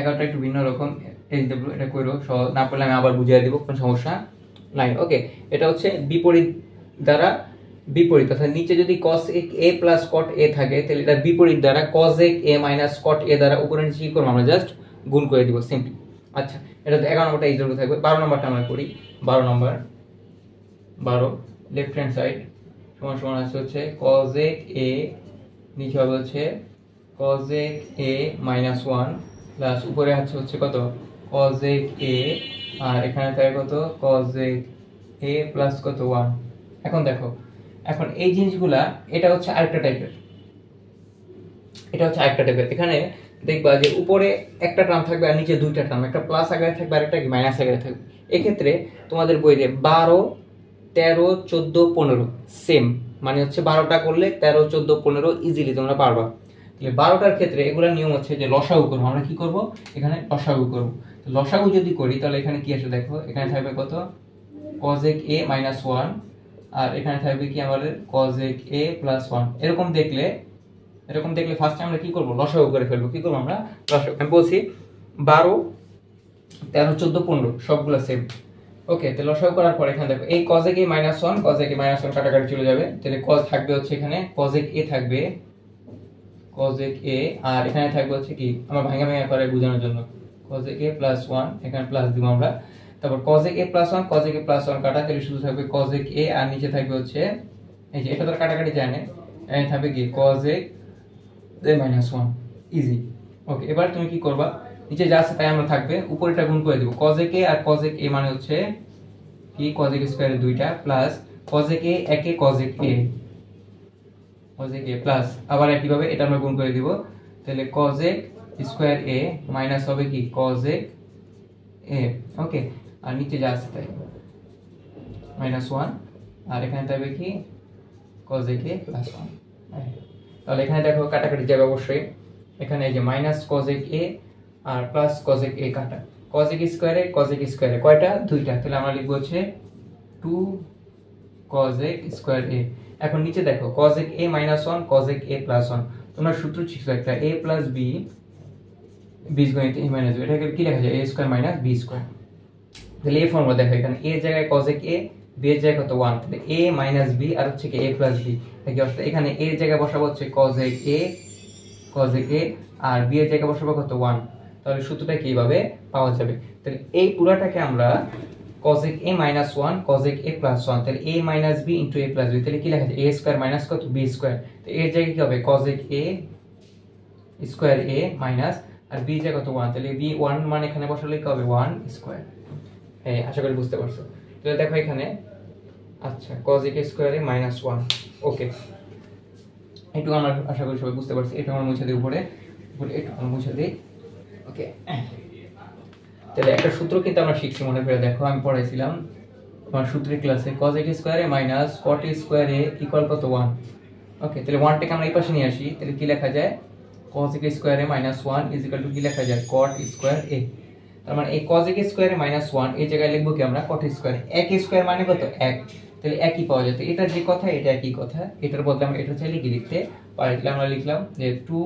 11টা একটু ভিন্ন রকম এইচডব্লিউ, এটা কইরো না পড়লে আমি আবার বুঝিয়ে দেব কোনো সমস্যা নাই। ওকে, এটা হচ্ছে বিপরীত দ্বারা বিপরীত, অর্থাৎ নিচে যদি cos a plus cot a থাকে তাহলে এটা বিপরীত দ্বারা cos a minus cot a দ্বারা উপরে নিচে কি করব আমরা জাস্ট গুণ করে দিব সিম্পলি। আচ্ছা, এটা তো 11 নম্বরটা এইচডব্লিউ থাকবে। 12 নম্বরটা আমরা করি, 12 নম্বর 12 লেফট হ্যান্ড সাইড সমান সমান আছে হচ্ছে cos a নিচে হবে হচ্ছে cos a মাইনাস 1 প্লাস উপরে আছে হচ্ছে কত cos a আর এখানে থাকে কত cos a প্লাস কত 1। এখন দেখো এখন এই জিনিসগুলা এটা হচ্ছে আরেকটা টাইপের, এটা হচ্ছে আরেকটা টাইপের। এখানে দেখবা যে উপরে একটা টার্ম থাকবে আর নিচে দুইটা টার্ম, একটা প্লাস আগে থাকবে আর একটা মাইনাস আগে থাকবে। এক্ষেত্রে তোমাদের বইতে 12 13 14 15 সেম, মানে হচ্ছে 12টা করলে 13 14 15 ইজিলি তোমরা পারবা। তাহলে 12টার ক্ষেত্রে এগুলা নিয়ম হচ্ছে যে লসাগু করব, আমরা কি করব এখানে লসাগু করব। তো লসাগু যদি করি তাহলে এখানে কি আসে দেখো, এখানে থাকবে কত cos a minus 1 আর এখানে থাকবে কি আমাদের cosec a প্লাস 1। এরকম দেখলে ফার্স্টে আমরা কি করব, লসাগু করে ফেলবো। কি করব আমরা, লসাগু। আমি বলছি 12 13 14 15 সবগুলো সেম। ওকে, তাহলে লসাগু করার পর এখানে দেখো এই cosec a minus 1 cosec a minus 1 কাটাকাটি চলে যাবে। তাহলে cos থাকবে হচ্ছে এখানে cosec a থাকবে cosec a, আর এখানে থাকবে হচ্ছে কি আমরা ভাঙা ভাঙা করে বোঝানোর জন্য cosec a plus 1, এখানে প্লাস দিব আমরা। তারপর cosec a plus 1 cosec a plus 1 কাটা, তাহলে শুধু থাকবে cosec a, আর নিচে থাকবে হচ্ছে এই যে এটা তো কাটাকাটি যায় না, এখানে থাকবে কি cosec a minus 1, easy. Okay, এবার তুমি কি করবা, নিচে যা আছে তাই আমরা থাকবে, উপরেটা গুণ করে দিব। cosec a R cosec a মানে হচ্ছে কি cosec স্কয়ারের দুইটা প্লাস cosec a একে cosec a প্লাস আবার একইভাবে এটা আমরা গুণ করে দিব। তাহলে cosec স্কয়ার a মাইনাস হবে কি cosec a। ওকে, আর নিচে যা আছে তাই মাইনাস 1, আর এখানে থাকবে কি cosec a প্লাস 1। তাহলে এখানে দেখো কাটাকাটি যাবে অবশ্যই, এখানে এই যে মাইনাস cosec a আর প্লাস cosec a কাটা, cosec স্কয়ারে কয়টা, দুইটা। তাহলে আমরা লিখব হচ্ছে 2 cosec স্কয়ার a। এখন নিচে দেখো cosec a minus 1 cosec a plus 1, তোমরা সূত্র শিখছো একটা a plus b বীজগণিত a minus b, এটাকে কি লেখা যায় a square minus b square. তাহলে এই ফর্মুলা দেখো, এখানে a এর জায়গায় cosec a, b এর জায়গায় কত 1, তাহলে a minus b আর হচ্ছে কি a plus b। এই অর্থাৎ এখানে a এর জায়গায় বসাবো হচ্ছে cosec a আর b এর জায়গায় বসাবো কত 1। তাহলে সূত্রটা কিভাবে পাওয়া যাবে, তাহলে এই পুরাটাকে আমরা cosec a minus 1 cosec a plus 1, তাহলে a minus b into a plus b, তাহলে কি লেখা যায় a স্কয়ার মাইনাস কত b স্কয়ার। তো এর জায়গায় কি হবে cosec a square a minus, আর b এর জায়গায় কত 1, তাহলে b 1 মানে এখানে বসালে কি হবে 1 স্কয়ার। এই আশা করি বুঝতে পারছো। তাহলে দেখো এখানে আচ্ছা cosec a square a minus 1। ওকে, একটু আমরা আশা করি সবাই বুঝতে পারছি। এটা আমরা মুছে দিই উপরে একটু আমরা মুছে দিই। ওকে, তাহলে একটা সূত্র কিন্তু আমরা শিখছি, মনে করে দেখো আমি পড়াইছিলাম আমার সূত্রের ক্লাসে cosec square a minus cot square a equal কত 1। ওকে, তাহলে 1 টাকে আমরা এই পাশে নিয়ে আসি, তাহলে কি লেখা যায় cosec square a minus 1 is equal to কি লেখা যায় cot স্কয়ার a। তার মানে এই cosec স্কয়ার a মাইনাস 1 এই জায়গায় লিখবো কি আমরা cot স্কয়ার, 1 স্কয়ার মানে কত 1, তাহলে একই পাওয়া যায়। তো এটা যে কথা এটা একই কথা, এটার বদলে আমরা এটা চাইলে কি লিখতে পারি, তাহলে আমরা লিখলাম যে 2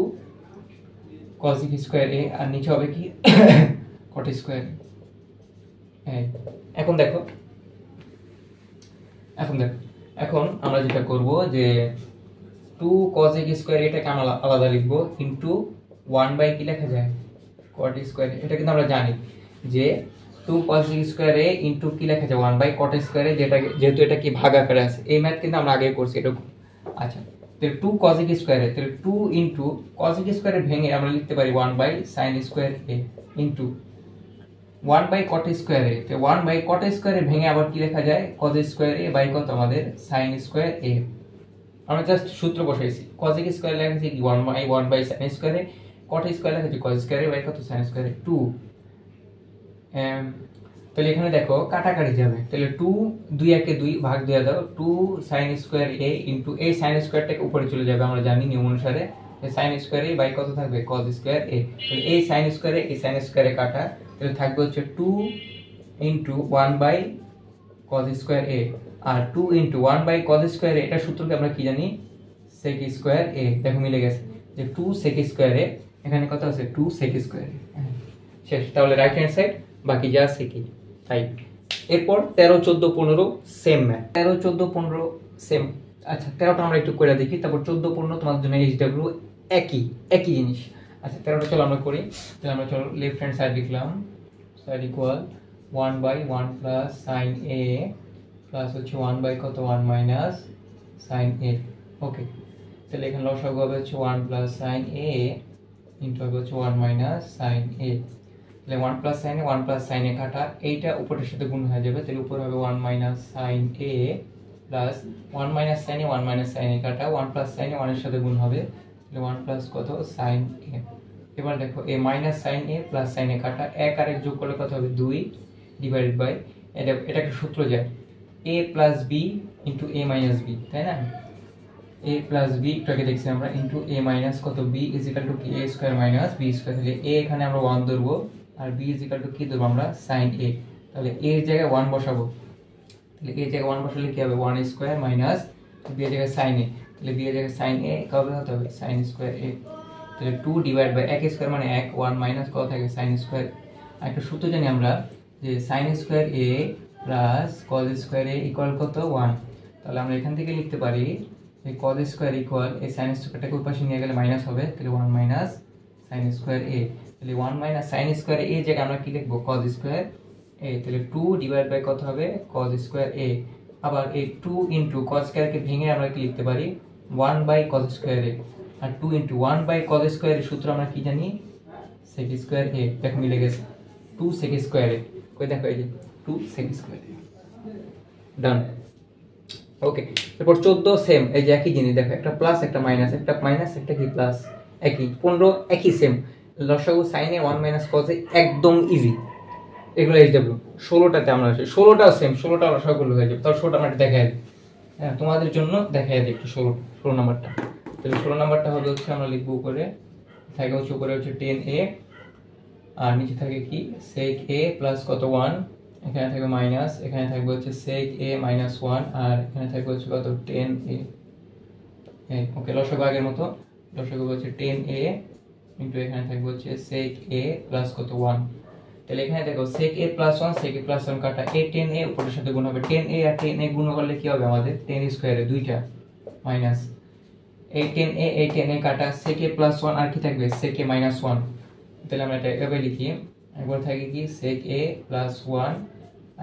cosec স্কয়ার a আর নিচে হবে কি cot স্কয়ার। এখন দেখো এখন আমরা যেটা করব যে 2 cosec স্কয়ার এটাকে আমরা আলাদা লিখব ইনটু 1 বাই কি লেখা যায় cot স্কয়ার। এটা কিন্তু আমরা জানি যে 2 cosec স্কয়ার a ইনটু কি লেখা যায় 1 বাই cot স্কয়ার, যেহেতু এটা কি ভাগ আকারে আছে, এই ম্যাথ কিন্তু আমরা আগে করছি এটা। আচ্ছা, তাহলে 2 cosec স্কয়ার a, তাহলে 2 ইনটু cosec স্কয়ার ভেঙে আমরা লিখতে পারি 1 by sin square a into 1 by cot square a। তো 1 বাই cot স্কয়ার ভেঙে আবার কি লেখা যায় cos স্কয়ার a বাই কত আমাদের sin স্কয়ার a। আমরা জাস্ট সূত্র বসাইছি, cos স্কয়ার লেখা কি 1 by sin square a, cot square লেখা কি cos স্কয়ার a বাই কত sin স্কয়ার a 2। তাহলে এখানে দেখো কাটাকাটি যাবে, তাহলে 2 2 একে 2 ভাগ দিয়ে দাও, 2 sin স্কয়ার a ইনটু এই sin স্কয়ারটাকে উপরে চলে যাবে, আমরা জানি নিয়ম অনুসারে sin স্কয়ার a বাই কত থাকবে cos স্কয়ার a। তাহলে এই sin স্কয়ার a এই sin স্কয়ার a কাটা, তাহলে থাকবে হচ্ছে 2 into 1 by cos square a, আর 2 into 1 by cos square a, এটা সূত্রকে আমরা কি জানি sec স্কয়ার a। দেখো মিলে গেছে যে 2 sec স্কয়ার a, এখানে কত আছে 2 sec স্কয়ার a। শেষ, তাহলে রাইট হ্যান্ড সাইড বাকি যা আছে কি তাই। এরপর 13 14 15 সেম ম্যাথ, 13 14 15 সেম। আচ্ছা 13টা আমরা একটু করে দেখি, তারপর 14 15 তোমাদের জন্য এইচডব্লিউ একই জিনিস। আচ্ছা 13টা চলো আমরা করি। তাহলে আমরা চলো লেফট হ্যান্ড সাইড লিখলাম, side equal 1 by 1 plus sin a plus হচ্ছে 1 বাই কত 1 মাইনাস sin a। ওকে, তাহলে এখানে লসাগু হবে হচ্ছে 1 প্লাস sin a ইনটু হবে হচ্ছে 1 মাইনাস sin a। তাহলে 1 plus sin a 1 plus sin a কাটা, এইটা উপরের সাথে গুণ হয়ে যাবে, তাহলে উপরে হবে 1 minus sin a plus 1 minus sin a 1 minus sin a কাটা, 1 প্লাস sin a 1 এর সাথে গুণ হবে, তাহলে 1 প্লাস কত sin a। এবার দেখো a minus sin a plus sin a কাটা, এক আর এক যোগ করলে কত হবে 2 ডিভাইডেড বাই এটা একটা সূত্র যায় a plus b into a minus b, তাই না। a প্লাস b এটাকে দেখছি আমরা ইনটু a মাইনাস কত b ইজ ইকুয়াল টু কি a square minus b square. তাহলে a এখানে আমরা 1 ধরবো আর b ইজ ইকুয়াল টু কি ধরবো আমরা sin a। তাহলে a এর জায়গায় 1 বসাবো, তাহলে a জায়গায় 1 বসালে কি হবে 1 স্কয়ার মাইনাস b এর জায়গায় sin a, তাহলে b এর জায়গায় sin a কবে হতে হবে sin স্কয়ার a, তাহলে 2 ডিভাইড বাই 1 স্কয়ার মানে 1 1 মাইনাস কত থাকে sin স্কয়ার। একটা সূত্র জানি আমরা যে sin square a plus cos square a equal কত 1, তাহলে আমরা এখান থেকে লিখতে পারি এই cos স্কয়ার ইকুয়াল এই sin স্কয়ারটাকে ওই পাশে নিয়ে গেলে মাইনাস হবে, তাহলে 1 মাইনাস sin স্কয়ার a, তাহলে 1 মাইনাস sin স্কয়ার a জায়গায় আমরা কি লিখব cos স্কয়ার a, তাহলে 2 ডিভাইড বাই কত হবে cos স্কয়ার a, আবার এই 2 ইনটু cos স্কয়ারকে ভেঙে আমরা কি লিখতে পারি 1 বাই cos স্কয়ার a, আর 2 ইনটু 1 বাই cos স্কয়ার এর সূত্র আমরা কি জানি sec স্কয়ার a, দেখো মিলে গেছে 2 sec স্কয়ার a, কই দেখো এই যে 2 sec স্কয়ার a, ডান। ওকে, তারপর 14 সেম এই যে একই জিনিস, দেখো একটা প্লাস একটা মাইনাস একটা কি প্লাস একই, 15 একই সেম, লসাগু sin a 1 minus cos a একদম ইজি, এগুলো এইচডব্লিউ 16টাতে আমরা 16টাও সেম, 16টা লসাগুলো হয়ে যাবে, তাও 16টা আমরা দেখাই দিই, হ্যাঁ তোমাদের জন্য দেখাই দিই একটু 16 নাম্বারটা। তাহলে 16 নাম্বারটা হবে হচ্ছে আমরা লিখবো উপরে থাকে হচ্ছে উপরে হচ্ছে 10a আর নিচে থাকে কি sec a প্লাস কত 1, এখানে থাকবে মাইনাস, এখানে থাকবে হচ্ছে sec a মাইনাস 1 আর এখানে থাকবে হচ্ছে কত 10a, ওকে লসাগু আগের মতো, লসাগু হচ্ছে 10a ইনটু এখানে থাকবে হচ্ছে sec a প্লাস কত 1, তাহলে এখানে দেখো sec a plus 1 sec a plus 1 কাটা a 10a উপরের সাথে গুণ হবে 10a আর 10a গুণ করলে কি হবে আমাদের 10 স্কয়ারে দুইটা মাইনাস a 10a কাটা sec a প্লাস 1 আর কি থাকবে sec a মাইনাস 1, তাহলে আমরা এটা এভাবে লিখি, একবার থাকে কি sec a প্লাস 1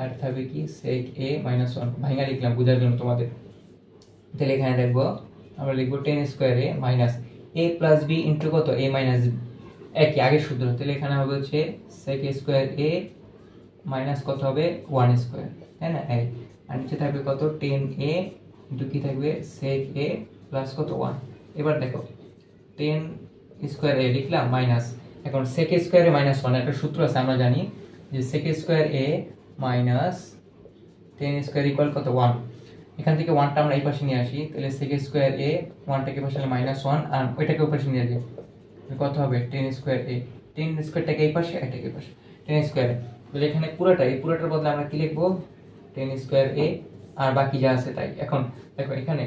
আর থাকবে কি sec a মাইনাস 1, ভাঙা লিখলাম বোঝার জন্য তোমাদের। তাহলে এখানে দেখবো আমরা লিখবো 10 স্কয়ারে minus a plus b into কত a মাইনাস b, একই আগের সূত্র, তাহলে এখানে হবে হচ্ছে sec a square a minus কত হবে 1 স্কয়ার, তাই না, এই আর নিচে থাকবে কত 10a ইনটু কি থাকবে sec a প্লাস কত 1, এবার দেখো 10 স্কয়ার a লিখলাম মাইনাস, এখন sec a স্কয়ারে মাইনাস 1 একটা সূত্র আছে আমরা জানি যে sec a square a minus 10 square equal কত 1, এখান থেকে 1টা আমরা এই পাশে নিয়ে আসি, তাহলে sec a স্কয়ার a 1টাকে পাশে মাইনাস 1 আর ওইটাকে ওই পাশে নিয়ে যাই, কত হবে 10 স্কয়ার a, 10 স্কয়ারটাকে এই পাশে এটাকে এই পাশে 10 স্কয়ার, তাহলে এখানে পুরোটা এই পুরোটার বদলে আমরা কি লিখবো 10 স্কয়ার a আর বাকি যা আছে তাই। এখন দেখো এখানে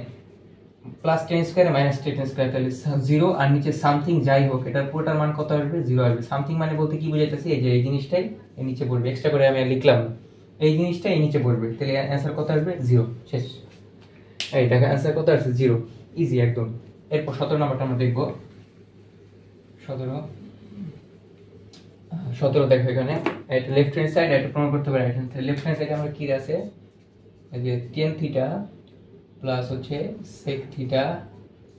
প্লাস 10 স্কয়ার মাইনাস 10 স্কয়ার, তাহলে 0 আর নিচে সামথিং যাই হোক এটার পুরোটার মান কত আসবে 0 আসবে, সামথিং মানে বলতে কি বোঝাইতেছি এই যে এই জিনিসটাই এর নিচে পড়বে, এক্সট্রা করে আমি লিখলাম এই জিনিসটা এই নিচে পড়বে, তাহলে অ্যানসার কত আসবে 0, শেষ। এই দেখো অ্যানসার কত আসছে 0, ইজি একদম। এরপর 17 নাম্বারটা আমরা দেখবো, 17 দেখো এখানে এটা লেফট হ্যান্ড সাইড এটা প্রমাণ করতে পারি, right hand side, left hand সাইডে আমরা কি আছে এই যে tan থিটা প্লাস হচ্ছে sec থিটা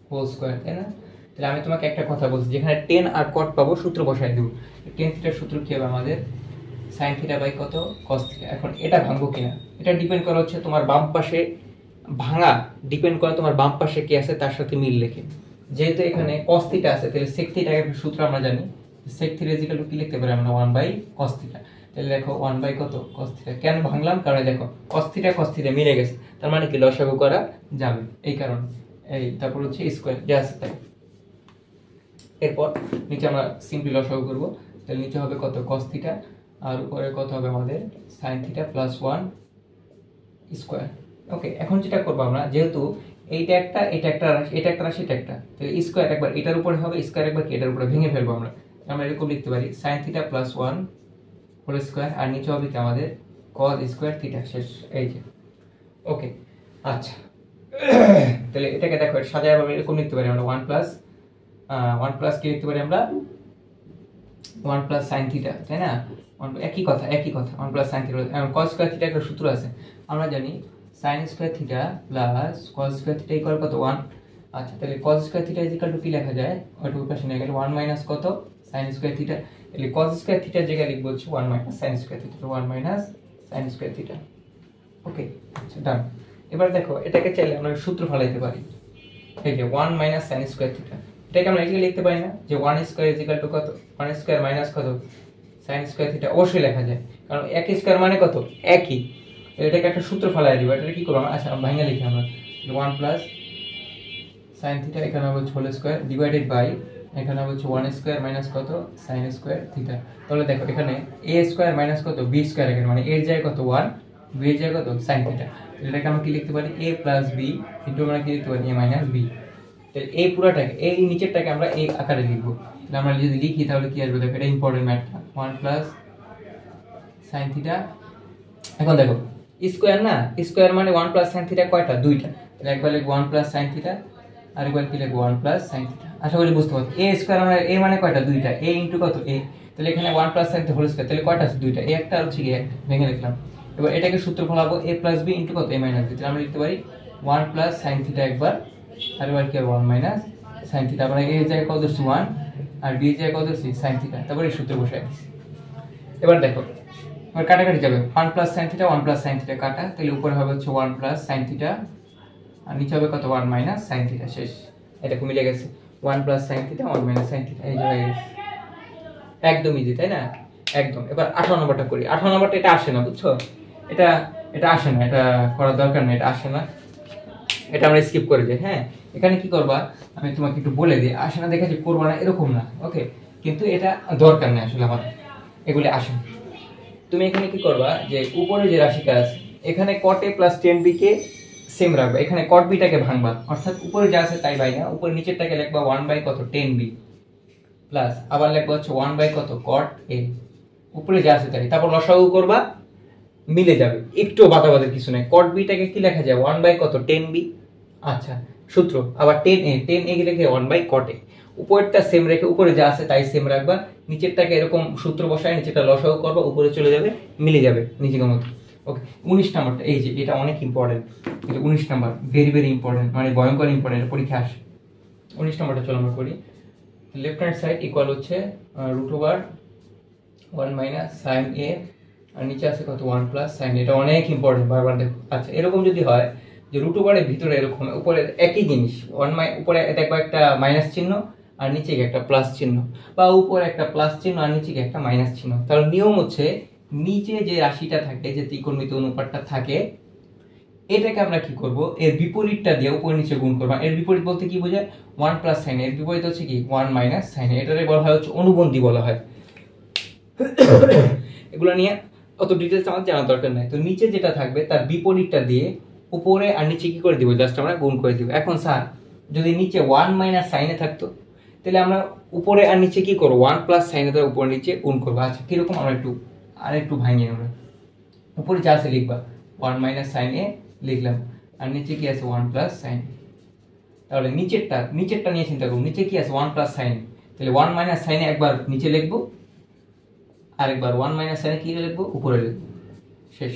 হোল স্কয়ার, তাই না। তাহলে আমি তোমাকে একটা কথা বলছি, যেখানে tan আর cot পাবো সূত্র বসাই দেব, tan থিটার সূত্র কি হবে আমাদের sin থিটা বাই কত cos থিটা। এখন এটা ভাঙবো কিনা এটা ডিপেন্ড করে হচ্ছে তোমার বাম পাশে ভাঙা, ডিপেন্ড করে তোমার বাম পাশে কি আছে তার সাথে মিল রেখে, যেহেতু এখানে cos থিটা আছে তাহলে sec থিটার একটা সূত্র আমরা জানি sec থিটা ইকুয়াল টু কি লিখতে পারি আমরা 1 বাই cos থিটা, তাহলে দেখো 1 বাই কত cos থিটা, কেন ভাঙলাম কারণ দেখো cos থিটা মিলে গেছে, তার মানে কি লসাগু করা যাবে এই কারণে, এই তারপর হচ্ছে স্কয়ার যা আছে তাই। এরপর নিচে আমরা সিম্পলি লসাগু করব, তাহলে নিচে হবে কত cos থিটা আর উপরে কত হবে আমাদের sin থিটা প্লাস 1 স্কয়ার। ওকে, এখন যেটা করব আমরা যেহেতু এইটা একটা এটা একটা রাশি এটা একটা রাশি এটা একটা, তাহলে স্কয়ার একবার এটার উপরে হবে স্কয়ার একবার এটার উপরে ভেঙে ফেলবো আমরা এরকম লিখতে পারি sin theta plus 1 whole square আর নিচে হবে কি আমাদের cos স্কয়ার থিটা, শেষ এই যে। ওকে আচ্ছা, তাহলে এটাকে দেখো সাজায় ভাবে এরকম লিখতে পারি আমরা 1 প্লাস কি লিখতে পারি আমরা 1 প্লাস sin থিটা, তাই না, একই কথা 1 plus sin theta, cos square theta একটা সূত্র আছে আমরা জানি sin square theta plus cos square theta equal কত 1। আচ্ছা, তাহলে cos square theta equal to কি লেখা যায় ওটা ওই পাশে নিয়ে গেলে 1 মাইনাস কত sin স্কয়ার থিটা, তাহলে cos স্কয়ার থিটার জায়গায় লিখব হচ্ছে 1 minus sin square theta, 1 minus sin square theta. Okay আচ্ছা ডান। এবার দেখো এটাকে চাইলে আমরা সূত্র ফলাইতে পারি, এই যে 1 মাইনাস sin স্কয়ার থিটা, এটাকে আমরা এখানে লিখতে পারি না যে 1 স্কয়ার ইকুয়াল টু কত 1 স্কয়ার মাইনাস কত sin স্কয়ার থিটা, অবশ্যই লেখা যায় কারণ এক স্কয়ার মানে কত একই, এটাকে একটা সূত্র ফলাই দিব, এটা কি করব আচ্ছা ভাঙা লিখি আমরা 1 প্লাস sin থিটা এখানে হবে হোল স্কয়ার ডিভাইডেড বাই এখানে হবে 1 স্কয়ার মাইনাস কত sin স্কয়ার থিটা। তাহলে দেখো এখানে a স্কয়ার মাইনাস কত b স্কয়ার এখানে মানে এর জায়গায় কত 1 বি এর জায়গায় কত sin থিটা, এটাকে আমরা কি লিখতে পারি a প্লাস বি ইনটু আমরা কি লিখতে পারি a মাইনাস বি। তাহলে এই পুরোটাকে এই নিচেরটাকে আমরা এই আকারে লিখবো। তাহলে আমরা যদি লিখি তাহলে কি আসবে দেখো, এটা ইম্পর্টেন্ট ম্যাথটা, 1 প্লাস sin থিটা। এখন দেখো স্কয়ার না, স্কয়ার মানে 1 প্লাস sin থিটা কয়টা, দুইটা। তাহলে একবার লিখব 1 প্লাস sin থিটা, আরেকবার কি লিখব 1 প্লাস sin থিটা। আশা করি বুঝতে পারছো। a স্কয়ার মানে a মানে কয়টা, দুইটা, a ইনটু কত a। তাহলে এখানে 1 plus sin theta whole square, তাহলে কয়টা আছে, দুইটা, a একটা আর হচ্ছে কি একটা, ভেঙে লিখলাম। এবার এটাকে সূত্র ফলাবো a প্লাস b ইনটু কত a মাইনাস b। তাহলে আমরা লিখতে পারি 1 প্লাস sin থিটা একবার, আরেকবার কি হবে 1 মাইনাস sin থিটা। আমরা a এর জায়গায় কত ধরছি 1 আর b এর জায়গায় কত ধরছি sin থিটা, তারপর এই সূত্র বসাই দিছি। এবার দেখো এবার কাটাকাটি যাবে, 1 plus sin theta 1 plus sin theta কাটা, তাহলে উপরে হবে হচ্ছে 1 প্লাস sin থিটা আর নিচে হবে কত 1 মাইনাস sin থিটা। শেষ, এটা মিলে গেছে, 1 plus sin theta 1 minus sin theta, এই যে হয়ে গেছে। একদম ইজি তাই না, একদম। এবার 18 নম্বরটা করি। 18 নম্বরটা এটা আসে না, বুঝছো, এটা এটা আসে না, এটা করার দরকার নেই, এটা আসে না, এটা আমরা স্কিপ করে যাই। হ্যাঁ, এখানে কি করবা আমি তোমাকে একটু বলে দিই, আসে না দেখে যে করবা না এরকম না, ওকে, কিন্তু এটা দরকার নেই আসলে আমার, এগুলি আসে না। তুমি এখানে কি করবা যে উপরে যে রাশিটা আছে এখানে cot a plus 10b K same রাখবা, এখানে cot b টাকে ভাঙবা, অর্থাৎ উপরে যা আছে তাই বাইনা, উপরে নিচেরটাকে লিখবা 1 বাই কত 10b প্লাস আবার লিখবা হচ্ছে 1 বাই কত cot a, উপরে যা আছে তাই, তারপর লসাগু করবা, মিলে যাবে, একটু বাতাবাদের কিছু নাই। cot b টাকে কি লেখা যায় 1 বাই কত 10b। আচ্ছা, সূত্র আবার 10a লিখে 1 বাই cot a, উপরেরটা সেম রেখে উপরে যা আছে তাই সেম রাখবা, নিচেরটাকে এরকম সূত্র বসায় নিচেরটা লসাগু করবা, উপরে চলে যাবে, মিলে যাবে নিজের মতো। ওকে, 19 নাম্বারটা এই যে এটা অনেক ইম্পর্টেন্ট, এটা 19 নাম্বার ভেরি ভেরি ইম্পর্টেন্ট, মানে ভয়ঙ্কর ইম্পর্টেন্ট, পরীক্ষা আসে। 19 নাম্বারটা চলো আমরা করি। লেফট হ্যান্ড সাইড ইকুয়াল হচ্ছে √1 মাইনাস sin a আর নিচে আছে কত 1 প্লাস sin a, এটা অনেক ইম্পর্টেন্ট, বারবার দেখো। আচ্ছা, এরকম যদি হয় যে √1 এর ভিতরে এরকম উপরে একই জিনিস, উপরে দেখবা একটা মাইনাস চিহ্ন আর নিচে একটা প্লাস চিহ্ন, বা উপরে একটা প্লাস চিহ্ন আর নিচে একটা মাইনাস চিহ্ন, তাহলে নিয়ম হচ্ছে নিচে যে রাশিটা থাকে, যে ত্রিকোণমিতি অনুপাতটা থাকে, এটাকে আমরা কি করব, এর বিপরীতটা দিয়ে উপর নিচে গুণ করব। এর বিপরীত বলতে কি বোঝায়, 1 প্লাস sin a, এর বিপরীত হচ্ছে কি 1 মাইনাস sin a, এটারে বলা হয় হচ্ছে অনুবন্ধী বলা হয়। এগুলো নিয়ে অত ডিটেইলস আমার জানার দরকার নাই। তো নিচে যেটা থাকবে তার বিপরীতটা দিয়ে উপরে আর নিচে কি করে দিব, জাস্ট আমরা গুণ করে দিব। এখন স্যার যদি নিচে 1 মাইনাস sin a থাকতো, তাহলে আমরা উপরে আর নিচে কি করব, 1 প্লাস sin a দ্বারা উপরে নিচে গুণ করব। আচ্ছা, কিরকম, আমরা একটু ভাঙিয়ে আমরা উপরে যা আছে লিখবা 1 মাইনাস sin a লিখলাম, আর নিচে কি আছে 1 প্লাস sin a। তাহলে নিচেরটা নিয়ে চিন্তা করব, নিচে কি আছে 1 প্লাস sin a, তাহলে 1 মাইনাস sin a একবার নিচে লিখবো, আরেকবার 1 মাইনাস sin a কি লিখবো, উপরে লিখবো, শেষ।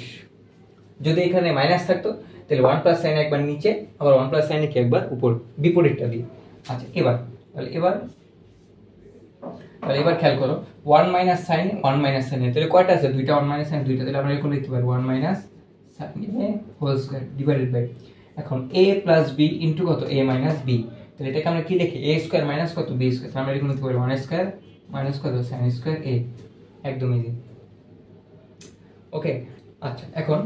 যদি এখানে মাইনাস থাকতো তাহলে 1 প্লাস sin a একবার নিচে, আবার 1 প্লাস sin a কি একবার উপর, বিপরীতটা দিয়ে। আচ্ছা, এবার খেয়াল করো, 1 minus sin a 1 minus sin a, তাহলে কয়টা আছে, দুইটা 1 মাইনাস sin a দুইটা, তাহলে আমরা এরকম লিখতে পারি 1 minus sin a whole square divided by, এখন a প্লাস b ইনটু কত a মাইনাস b, তাহলে এটাকে আমরা কি লিখি a স্কয়ার মাইনাস কত b স্কয়ার, আমরা এরকম লিখতে পারি 1 স্কয়ার মাইনাস কত sin স্কয়ার a, একদম ইজি। ওকে, আচ্ছা এখন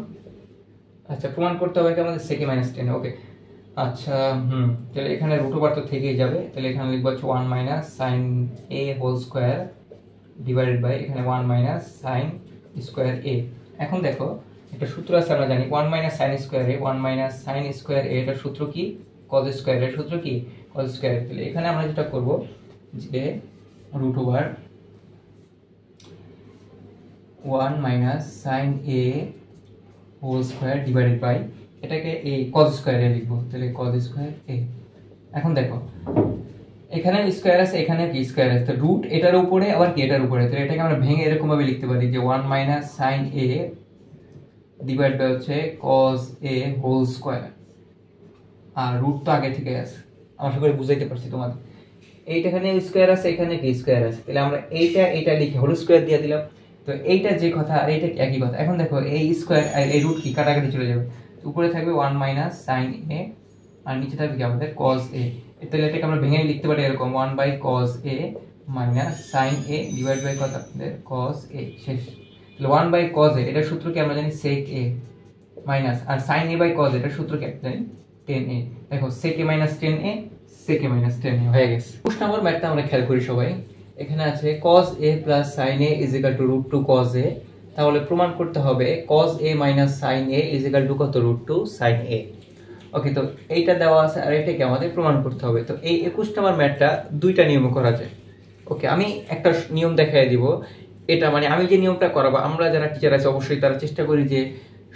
প্রমাণ করতে হবে আমাদের sec a মাইনাস 10। ওকে, আচ্ছা তাহলে এখানে √ওভার তো থেকেই যাবে, তাহলে এখানে লিখব হচ্ছে 1 minus sin a whole square divided by এখানে 1 মাইনাস sin স্কয়ার a। এখন দেখো একটা সূত্র আছে, আমরা জানি 1 minus sin square a 1 minus sin square a, এটার সূত্র কি cos স্কয়ার, এর সূত্র কি cos স্কয়ার। তাহলে এখানে আমরা যেটা করব যে √ওভার 1 minus sin a whole square divided by এটাকে এই cos স্কয়ার এ লিখব, তাহলে cos স্কয়ার a। এখন দেখো এখানে স্কয়ার আছে, এখানে কি স্কয়ার আছে, তো রুট এটার উপরে আবার কি এটার উপরে, তাহলে এটাকে আমরা ভেঙে এরকম ভাবে লিখতে পারি যে 1 minus sin a divide by হচ্ছে cos a হোল স্কয়ার, আর রুট তো আগে থেকে আছে, আশা করি বুঝাইতে পারছি তোমাদের। এইটাখানে স্কয়ার আছে, এখানে কি স্কয়ার আছে, তাহলে আমরা এইটা লিখে হোল স্কয়ার দিয়ে দিলাম। তো এইটা যে কথা আর এইটা একই কথা। এখন দেখো এই স্কয়ার আর এই রুট কি কাটাকাটি চলে যাবে, উপরে থাকবে 1 মাইনাস sin a আর নিচে থাকবে কি আমাদের cos a, তাহলে এটাকে আমরা ভেঙে লিখতে পারি এরকম 1 by cos a minus sin a divide by কত আমাদের cos a, শেষ। তাহলে 1 বাই cos a এটার সূত্র কি আমরা জানি sec a মাইনাস, আর sin a by cos a এটার সূত্র কি আমরা জানি tan a। দেখো sec a minus tan a sec a minus tan a হয়ে গেছে। 20 নম্বর ম্যাথটা আমরা খেয়াল করি সবাই, এখানে আছে cos a plus sin a is equal to √2 cos a তাহলে প্রমাণ করতে হবে cos a minus sin a is equal to কত √2 sin a। ওকে, তো এইটা দেওয়া আছে আর এটাকে আমাদের প্রমাণ করতে হবে। তো এই 21 নম্বর ম্যাথটা দুইটা নিয়মে করা যায়। ওকে, আমি একটা নিয়ম দেখাই দিব। এটা মানে আমি যে নিয়মটা করাবো, আমরা যারা টিচার আছে অবশ্যই তারা চেষ্টা করি যে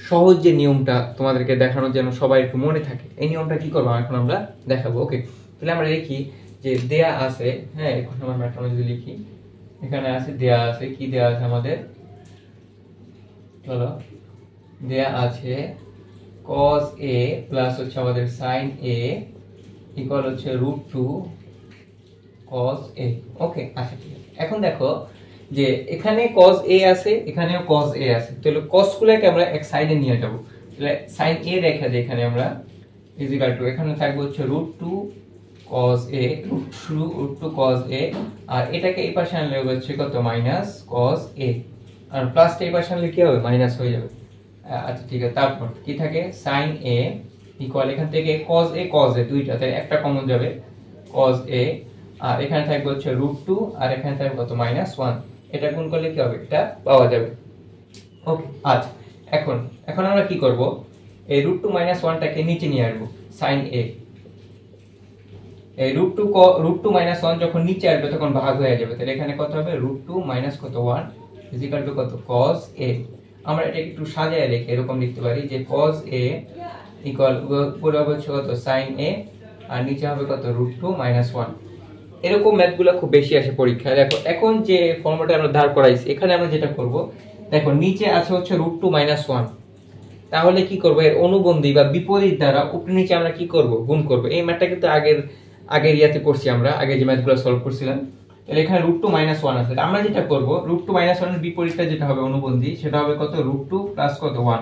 সহজ যে নিয়মটা তোমাদেরকে দেখানোর যেন সবাই একটু মনে থাকে। এই নিয়মটা কি করবো এখন আমরা দেখাবো। ওকে, তাহলে আমরা লিখি যে দেয়া আছে, হ্যাঁ 21 নম্বর ম্যাথটা আমরা যদি লিখি, এখানে আছে দেয়া আছে, কি দেয়া আছে আমাদের, চলো দেয়া আছে cos a প্লাস হচ্ছে আমাদের sin a ইকুয়াল হচ্ছে √2 cos a। ওকে, আচ্ছা ঠিক আছে। এখন দেখো যে এখানে cos a আছে, এখানেও cos a আছে, তাহলে cos গুলোকে আমরা এক সাইডে নিয়ে যাব। তাহলে sin a রেখে যে এখানে আমরা ইজ ইকুয়াল টু, এখানে থাকবে হচ্ছে √2 cos a, √2 cos a, আর এটাকে এই পাশে আনলে হচ্ছে কত মাইনাস cos a, আর প্লাসটা এই পাশে আনলে কি হবে মাইনাস হয়ে যাবে। আচ্ছা ঠিক আছে, তারপর কি থাকে sin a ইকুয়াল, এখান থেকে cos a দুইটা, তাই একটা কমন যাবে cos a, আর এখানে থাকবে হচ্ছে √2 আর এখানে থাকবে কত -1, এটা গুণ করলে কি হবে এটা পাওয়া যাবে। ওকে, আচ্ছা এখন আমরা কি করব, এই √2 -1 টাকে নিচে নিয়ে আসবো sin a, এই √2 -1 যখন নিচে আসবে তখন ভাগ হয়ে যাবে, তাহলে এখানে কত হবে √2 কত 1 ইজ ইকুয়াল টু কত cos a। আমরা এটা একটু সাজিয়ে লিখে এরকম লিখতে পারি যে cos a ইকুয়াল পুরো হচ্ছে কত sin a, আর নিচে হবে কত √2 -1। এরকম ম্যাথগুলো খুব বেশি আসে পরীক্ষায়। দেখো এখন যে ফর্মুলাটা আমরা দাঁড় করাইছি, এখানে আমরা যেটা করব, দেখো নিচে আছে হচ্ছে √2 -1, তাহলে কি করব এর অনুবন্ধী বা বিপরীত দ্বারা উপরে নিচে আমরা কি করব গুণ করব। এই ম্যাথটা কিন্তু আগের ইয়াতে করছি আমরা, আগে যে ম্যাথগুলো সলভ করছিলাম। তাহলে এখানে √2 -1 আছে, আমরা যেটা করব √2 -1 এর বিপরীতটা যেটা হবে অনুবন্ধী, সেটা হবে কত √2 প্লাস কত 1।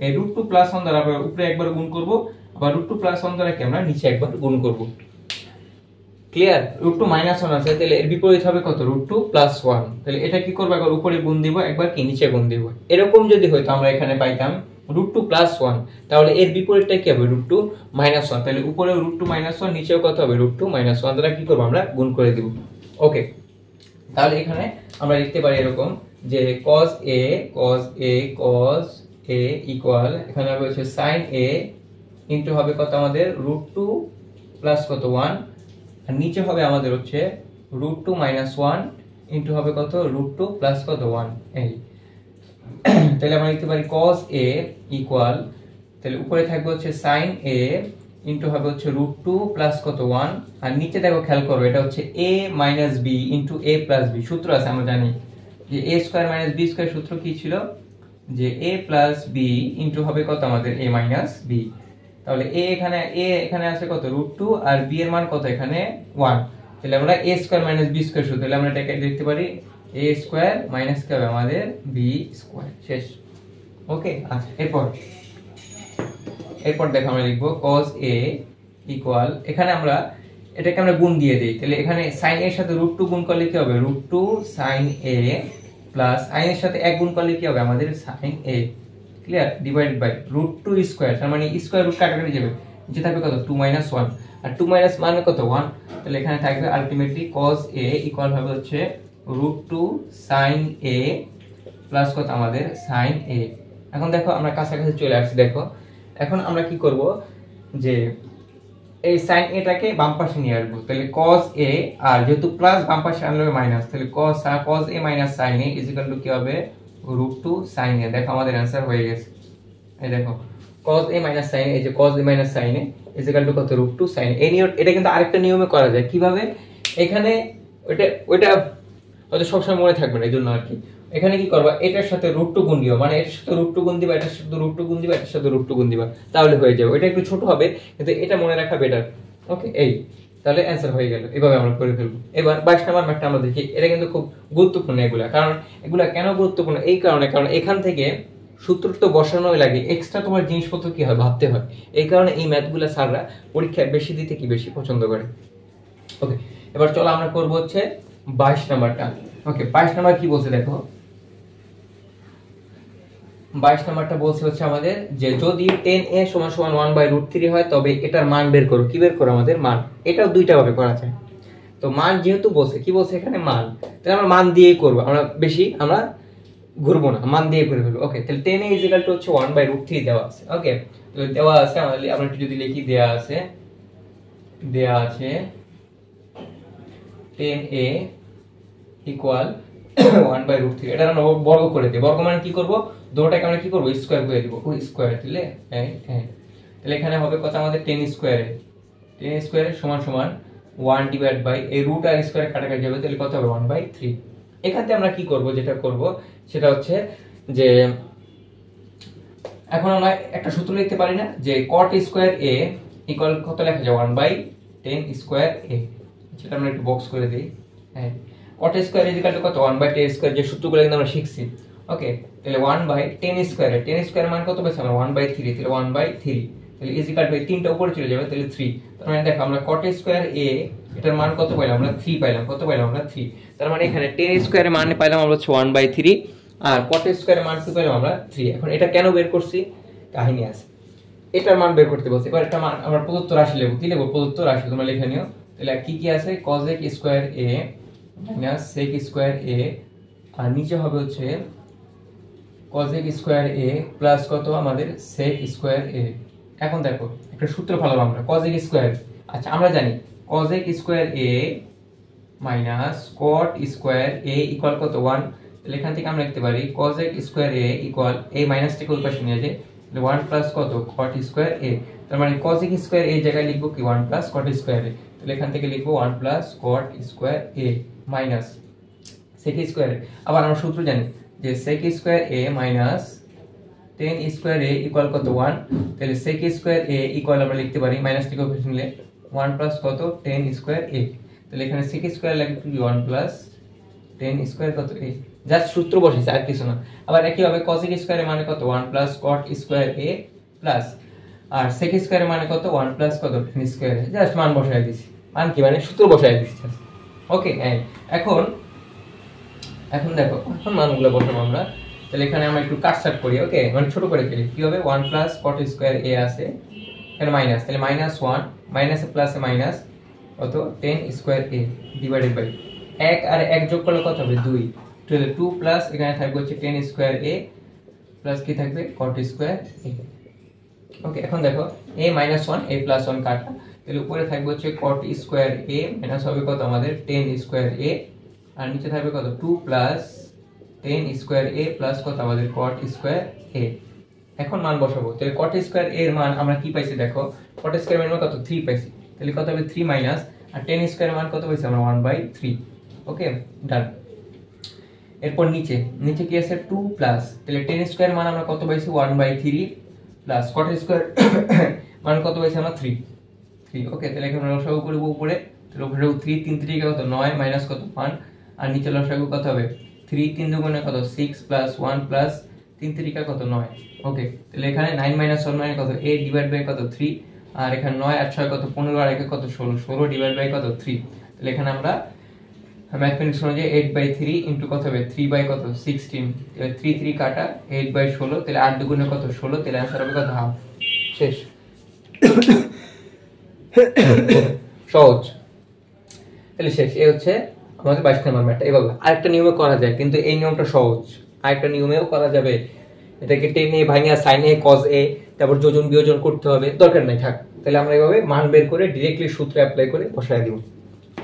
এই √2 প্লাস 1 দ্বারা আমরা উপরে একবার গুণ করব, আবার √2 প্লাস 1 দ্বারা কি আমরা নিচে একবার গুণ করব। ক্লিয়ার? √2 -1 আছে, তাহলে এর বিপরীত হবে কত √2 প্লাস 1। তাহলে এটা কি করব, একবার উপরে গুণ দিব, একবার কি নিচে গুণ দিব। এরকম যদি হইতো আমরা এখানে পাইতাম √2 প্লাস 1, তাহলে এর বিপরীতটা কি হবে √2 -1, তাহলে উপরে √2 -1, নিচেও কত হবে √2 -1 দ্বারা কি করব আমরা গুণ করে দিব। ওকে, তাহলে এখানে আমরা লিখতে পারি এরকম যে cos a ইকুয়াল, এখানে হবে হচ্ছে sin a ইনটু হবে কত আমাদের √2 প্লাস কত 1, আর নিচে হবে আমাদের হচ্ছে √2 -1 ইনটু হবে কত √2 প্লাস কত 1। এই তাহলে আমরা লিখতে পারি cos a ইকুয়াল, তাহলে উপরে থাকবে হচ্ছে sin a ইনটু হবে হচ্ছে √2 প্লাস কত 1, আর নিচে দেখো খেয়াল করো এটা হচ্ছে a minus b into a plus b। সূত্র আছে আমরা জানি যে a square minus b square, সূত্র কি ছিল যে a প্লাস b ইনটু হবে কত আমাদের a মাইনাস b। তাহলে a এখানে আছে কত √2 আর b এর মান কত এখানে 1, তাহলে আমরা a square minus b square সূত্র, তাহলে আমরা এটাকে লিখতে পারি a স্কয়ার মাইনাস কি হবে আমাদের b স্কয়ার। শেষ। ওকে, আচ্ছা এরপর দেখো আমরা লিখব cos a ইকুয়াল, এখানে আমরা এটাকে আমরা গুণ দিয়ে দেই, তাহলে এখানে sin a এর সাথে √2 গুণ করলে কি হবে √2 sin a প্লাস sin এর সাথে 1 গুণ করলে কি হবে আমাদের sin a। Clear? Divided by √2 square, তার মানে স্কয়ার রুট কাটাকাটি যাবে, নিচে থাকবে কত 2 1, আর 2 মানে কত 1, তাহলে এখানে থাকবে আলটিমেটলি cos a ইকুয়াল হবে হচ্ছে √2 sin a প্লাস কত আমাদের sin a। এখন দেখো আমরা কাছাকাছি চলে আসছি। দেখো এখন আমরা কি করব যে এই sin a টাকে বাম পাশে নিয়ে আসবো, তাহলে cos a, আর যেহেতু প্লাস বাম পাশে আনলে হবে মাইনাস, তাহলে cos a minus sin a is equal to কি হবে √2 sin a। দেখো আমাদের आंसर হয়ে গেছে। এই দেখো cos a minus sin a, এই যে cos a minus sin a is equal to কত √2 sin a। এই নিয়ম, এটা কিন্তু আরেকটা নিয়মে করা যায়। কিভাবে? এখানে ওইটা হয়তো সবসময় মনে থাকবে না, এইজন্য আর কি এখানে কি করবা, এটার সাথে √2 গুণ দিবা, মানে এটার সাথে √2 গুণ দিবা, এটার সাথে √2 গুণ দিবা, এটার সাথে √2 গুণ দিবা, তাহলে হয়ে যাবে। এটা একটু ছোট হবে কিন্তু এটা মনে রাখা বেটার। ওকে, এই তাহলে অ্যানসার হয়ে গেল। এভাবে আমরা করে ফেলবো। এবার 22 নম্বর ম্যাথটা আমরা দেখি। এটা কিন্তু খুব গুরুত্বপূর্ণ এগুলা, কারণ এগুলা কেন গুরুত্বপূর্ণ, এই কারণে কারণ এখান থেকে সূত্র তো বসানোই লাগে, এক্সট্রা তোমার জিনিসপত্র কি হয় ভাবতে হয়। এই কারণে এই ম্যাথগুলা স্যাররা পরীক্ষায় বেশি দিতে কি বেশি পছন্দ করে। ওকে, এবার চলো আমরা করব হচ্ছে 22 নাম্বারটা। ওকে, 22 নাম্বার কি বলছে দেখো, 22 নাম্বারটা বলছে হচ্ছে আমাদের যে যদি 10a = 1/√3 হয় তবে এটার মান বের করো। কি বের করো আমাদের মান? এটাও দুইটা ভাবে করা যায়। তো মান যেহেতু বলছে, কি বলছে এখানে মান, তাহলে আমরা মান দিয়েই করব। আমরা ঘুরবো না, মান দিয়ে করে ফেলবো। ওকে, তাহলে 10a ইজিক্যাল টু হচ্ছে 1/√3 দেওয়া আছে। ওকে, তো দেওয়া আছে আমাদের, আমরা একটু যদি লিখি, দেওয়া আছে 10a ইকুয়াল 1/√3। এটা আমরা বর্গ করে দিই। বর্গ মানে কি করব, দুটোটাকে আমরা কি করব, স্কয়ার করে দিব। ওই স্কয়ার দিলে তাহলে এখানে হবে কত আমাদের 10 স্কয়ারে, 10 স্কয়ারে সমান সমান 1 ডিভাইড বাই এই রুট আর স্কয়ার কাটাকাটি যাবে, তাহলে কত হবে 1/3। এখান থেকে আমরা কি করব, যেটা করব সেটা হচ্ছে যে এখন আমরা একটা সূত্র লিখতে পারি না, যে cot স্কয়ার a ইকুয়াল কত লেখা যায় 1/10 স্কয়ার a। সেটা আমরা একটু বক্স করে দেই। হ্যাঁ, cot স্কয়ার ইকুয়াল টু কত 1/10 স্কয়ার, যে সূত্রগুলো কিন্তু আমরা শিখছি। ওকে, তাহলে 1/10 স্কয়ার, 10 স্কয়ার মান কত পেয়েছি আমরা 1/3, তাহলে 1/3 তাহলে ইজ ইকুয়াল টু তিনটা উপরে চলে যাবে, তাহলে 3। তার মানে দেখো আমরা cot স্কয়ার a এটার মান কত পাইলাম আমরা 3 পাইলাম। কত পাইলাম আমরা 3। তার মানে এখানে 10 স্কয়ারের মান পাইলাম আমরা 1/3 আর cot স্কয়ারের মান কি পেলাম আমরা 3। এখন এটা কেন বের করছি, কাহিনী আছে। এটার মান বের করতে বলছি। এবার এটা মান আমরা প্রদত্ত রাশি লিখব। কি লিখব, প্রদত্ত রাশি তোমরা লিখে নিও। তাহলে কি কি আছে, cos square a minus sec square a, আর নিচে হবে হচ্ছে cos স্কয়ার a প্লাস কত আমাদের sec স্কয়ার a। এখন দেখো একটা সূত্র ফেলাম আমরা, cos স্কয়ার, আচ্ছা আমরা জানি cos square a minus cot square a equal কত 1। তাহলে এখান থেকে আমরা লিখতে পারি cos স্কয়ার a ইকুয়াল এই মাইনাসটাকে ওই পাশে নিয়ে যায়, 1 প্লাস কত cot স্কয়ার a। তার মানে cos স্কয়ার a জায়গায় লিখবো কি 1 প্লাস cot স্কয়ার a। তাহলে এখান থেকে লিখবো 1 plus cot square a minus sec square. আবার আমরা সূত্র জানি যে sec square a minus 10 square a equal কত 1। তাহলে sec স্কয়ার a ইকুয়াল আমরা লিখতে পারি মাইনাসটাকে ওই পাশে নিলে 1 প্লাস কত 10 স্কয়ার a। তাহলে এখানে sec স্কয়ার লাগবে 1 প্লাস 10 স্কয়ার কত a, জাস্ট সূত্র বসেছে আর কিছু না। আবার একই ভাবে cos স্কয়ার এর মানে কত 1 plus cot square a plus আর sec স্কয়ার এর মানে কত 1 প্লাস কত 10 স্কয়ার a, জাস্ট মান বসায় দিছি। মান কি মানে সূত্র বসায় দিছি। ওকে, এখন দেখো এখন মানগুলো বসাবো আমরা। তাহলে এখানে আমরা একটু কাটছাট করি। ওকে, মানে ছোট করে ফেলি। কি হবে 1 প্লাস cot স্কয়ার a আছে, এখানে মাইনাস, তাহলে -1 মাইনাসে প্লাসে মাইনাস কত 10 স্কয়ার a ডিভাইডেড বাই 1 আর 1 যোগ করলে কত হবে 2, তাহলে 2 প্লাস এখানে থাকবে হচ্ছে 10 স্কয়ার a প্লাস কি থাকবে cot স্কয়ার a। ওকে, এখন দেখো a -1 a + 1 কাটা, তাহলে উপরে থাকবে হচ্ছে cot স্কয়ার a মাইনাস হবে কত আমাদের 10 স্কয়ার a, আর নিচে থাকবে কত 2 প্লাস 10 স্কয়ার a প্লাস কত আমাদের cot স্কয়ার a। এখন মান বসাবো। তাহলে cot স্কয়ার a এর মান আমরা কি পাইছি, দেখো cot স্কয়ার এর মান কত 3 পাইছি। তাহলে কত হবে 3 মাইনাস আর 10 স্কয়ার এর মান কত পাইছি আমরা 1/3। ওকে, ডান। এরপর নিচে কি আছে 2 প্লাস, তাহলে 10 স্কয়ার মান আমরা কত পাইছি 1/3 প্লাস cot স্কয়ার মান কত পাইছি আমরা 3। ওকে, তাহলে এখানে লসাগু করব উপরে, তাহলে উপরে 3 3 3 কত 9 মাইনাস কত 1 আর নিচে লসাগু কত হবে 3 3 দুগুণে কত 6 প্লাস 1 প্লাস 3 3 কত 9। ওকে, তাহলে এখানে 9 - 1 মানে কত 8 ডিভাইড বাই কত 3, আর এখানে 9 আর 6 কত 15 আর 1 কত 16, 16 ডিভাইড বাই কত 3। তাহলে এখানে আমরা ম্যাথমেটিক্স অনুযায়ী 8/3 ইনটু কত হবে 3 বাই কত 16, তাহলে 3 3 কাটা 8/16, তাহলে 8 দুগুণে কত 16, তাহলে आंसर হবে কত হাফ। শেষ। সহজ। তাহলে শেষ। এই হচ্ছে আমাদের 22 নম্বর ম্যাথটা। এভাবে আরেকটা নিয়মে করা যায়, কিন্তু এই নিয়মটা সহজ। আরেকটা নিয়মেও করা যাবে, এটাকে টেনে ভাঙিয়া sin a cos a তারপর যোজন বিয়োজন করতে হবে, দরকার নাই, থাক। তাহলে আমরা এইভাবে মান বের করে ডাইরেক্টলি সূত্র অ্যাপ্লাই করে বসায় দিব।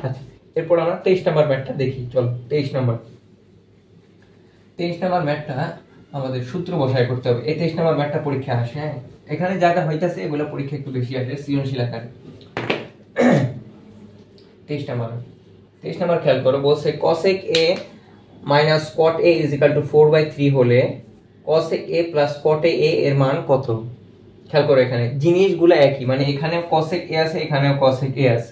আচ্ছা, এরপর আমরা 23 নম্বর ম্যাথটা দেখি। চলো 23 নম্বর ম্যাথটা আমাদের সূত্র বসায় করতে হবে। এই 23 নম্বর ম্যাথটা পরীক্ষা আসে। হ্যাঁ, এখানে যা যা হইতাছে এগুলো পরীক্ষা একটু বেশি আসে সৃজনশীল আকারে। 23 নম্বর খেয়াল করো, বলছে cosec a minus cot a is equal to 4/3 হলে cosec a plus cot a এর মান কত? খেয়াল করো এখানে জিনিসগুলো একই, মানে এখানেও cosec a আছে, এখানেও cosec a আছে,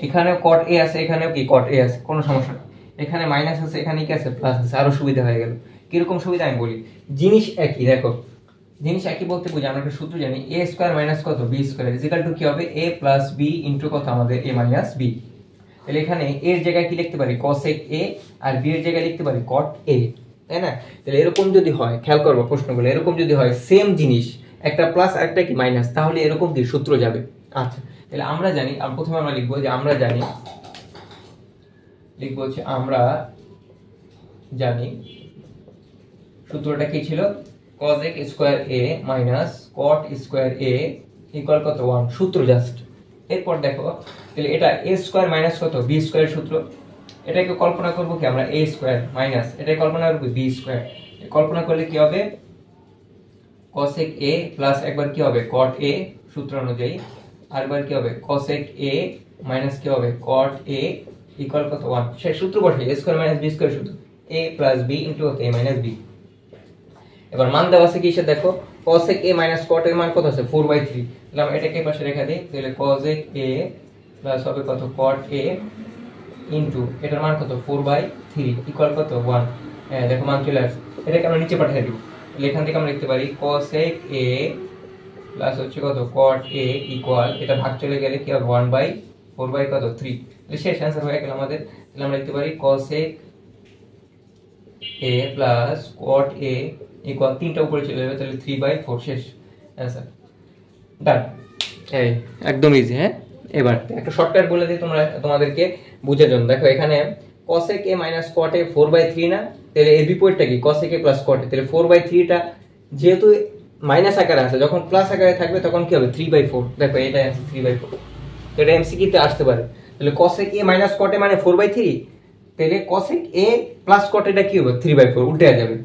এখানেও cot a আছে, এখানেও কি cot a আছে, কোনো সমস্যা নেই। এখানে মাইনাস আছে, এখানে কি আছে প্লাস আছে, আরো সুবিধা হয়ে গেল। কিরকম সুবিধা আমি বলি, জিনিস একই। দেখো জিনিস একই বলতে বুঝি আমরা একটা সূত্র জানি, a স্কয়ার মাইনাস কত b square is equal to কি হবে a প্লাস b ইনটু কত আমাদের a মাইনাস b। তাহলে এখানে a এর জায়গায় কি লিখতে পারি cosec a, আর b এর জায়গায় লিখতে পারি cot a, তাই না? তাহলে এরকম যদি হয়, খেয়াল করবো প্রশ্নগুলো, এরকম যদি হয় সেম জিনিস একটা প্লাস আর একটা কি মাইনাস, তাহলে এরকম কি সূত্র যাবে। আচ্ছা, তাহলে আমরা জানি, প্রথমে আমরা লিখবো যে আমরা জানি, লিখবো হচ্ছে আমরা জানি সূত্রটা কি ছিল cosec square a minus cot square a equal কত 1 সূত্র জাস্ট। এরপর দেখো তাহলে এটা a স্কয়ার মাইনাস কত b স্কয়ার সূত্র, এটাকে কল্পনা করব কি আমরা a স্কয়ার মাইনাস এটাকে কল্পনা করব b স্কয়ার, কল্পনা করলে কি হবে cosec a প্লাস একবার কি হবে cot a সূত্র অনুযায়ী, আরেকবার কি হবে cosec a মাইনাস কি হবে cot a ইকুয়াল কত 1 সেই সূত্র বসে a square minus b square সূত্র a plus b into a minus b। এবার মান দেওয়া আছে কি সে দেখো cosec a মাইনাস cot এর মান কত আছে 4/3, তাহলে আমরা এটাকে পাশে রেখে দেই, তাহলে cosec a প্লাস হবে কত cot a ইনটু এটার মান কত 4/3 ইকুয়াল কত 1। হ্যাঁ দেখো মান চলে আসছে, এটাকে আমরা নিচে পাঠিয়ে দেব, তাহলে এখান থেকে আমরা লিখতে পারি cosec a প্লাস হচ্ছে কত cot a ইকুয়াল এটা ভাগ চলে গেলে কি হবে 1/4 কত 3, তাহলে শেষ आंसर হয়ে গেল আমাদের। তাহলে আমরা লিখতে পারি cosec a plus cot a equal তিনটা উপরে চলে যাবে, তাহলে 3/4 শেষ आंसर ডান। এই একদম ইজি। হ্যাঁ এবার একটা শর্টকাট বলে দিই তোমাদেরকে বুঝার জন্য, দেখো এখানে cosec a minus cot a 4/3 না, তাহলে এর বিপরীতটা কি cosec a plus cot a, তাহলে 4/3 টা যেহেতু মাইনাস আকারে আছে যখন প্লাস আকারে থাকবে তখন কি হবে 3/4, দেখো এটা आंसर 3/4, তো এটা এমসিকিউ তে আসতে পারে। তাহলে cosec a minus cot a মানে 4/3, তাহলে cosec a plus cot a টা কি হবে 3/4 উল্টে যাবে,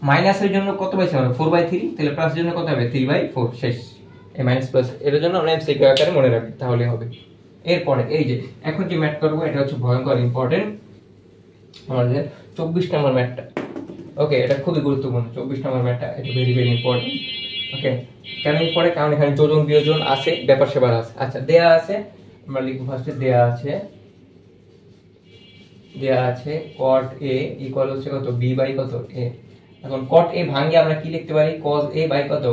মাইনাসের জন্য কত পাইছে আমরা 4/3, তাহলে প্লাসের জন্য কত হবে 3/4 শেষ। এই মাইনাস প্লাস এর জন্য আমরা এমসিকিউ আকারে মনে রাখি তাহলে হবে। এরপরে এই যে এখন যে ম্যাথ করব এটা হচ্ছে ভয়ঙ্কর ইম্পর্টেন্ট আমাদের 24 নম্বর ম্যাথটা। ওকে এটা খুবই গুরুত্বপূর্ণ 24 নম্বর ম্যাথটা, এটা ভেরি ভেরি ইম্পর্টেন্ট। ওকে কেন ইম্পর্টেন্ট, কারণ এখানে যোজন বিয়োজন আছে ব্যাপার সেবার আছে। আচ্ছা দেয়া আছে আমরা লিখব ফার্স্টে দেয়া আছে cot a ইকুয়াল হচ্ছে কত b বাই কত a। এখন cot a ভাঙিয়ে আমরা কি লিখতে পারি cos a বাই কত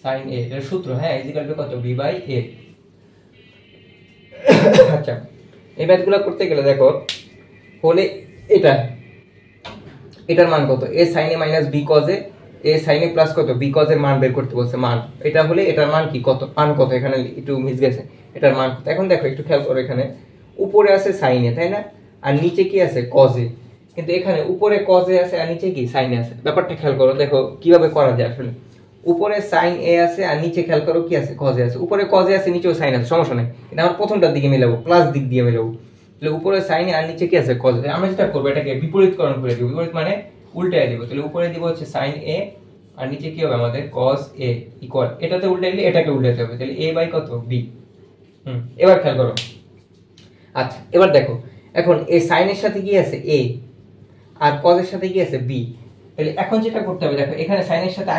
sin a, এর সূত্র হ্যাঁ ইকুয়াল টু কত b বাই a। আচ্ছা এই ম্যাথগুলো করতে গেলে দেখো হলে এটার মান কত a sin a minus b cos a sin a plus কত b cos এর মান বের করতে বলছে মান, এটা হলে এটার মান কি কত মান কত, এখানে একটু মিস গেছে এটার মান কত। এখন দেখো একটু খেয়াল করো এখানে উপরে আছে sin a তাই না, আর নিচে কি আছে cos a, কিন্তু এখানে উপরে cos a আছে আর নিচে কি sin a আছে, ব্যাপারটা খেয়াল করো দেখো কিভাবে করা যায়। আসলে উপরে sin a আছে আর নিচে খেয়াল করো কি আছে cos a আছে, উপরে cos a আছে নিচেও sin আছে সমস্যা নাই, কিন্তু আমরা প্রথমটার দিকে মিলাবো প্লাস দিক দিয়ে মিলাবো, তাহলে উপরে sin a আর নিচে কি আছে cos a। আমরা যেটা করব এটাকে বিপরীতকরণ করে দেব, বিপরীত মানে উল্টায় দেব, তাহলে উপরে দিব হচ্ছে sin a আর নিচে কি হবে আমাদের cos a ইকুয়াল এটাতে উল্টাইলে এটাকে উল্টাতে হবে, তাহলে a বাই কত b। এবার খেয়াল করো আচ্ছা এবার দেখো এখন এই sin এর সাথে কি আছে a আর cos এর সাথে কি আছে b, তাহলে এখন যেটা করতে হবে দেখো এখানে sin এর সাথে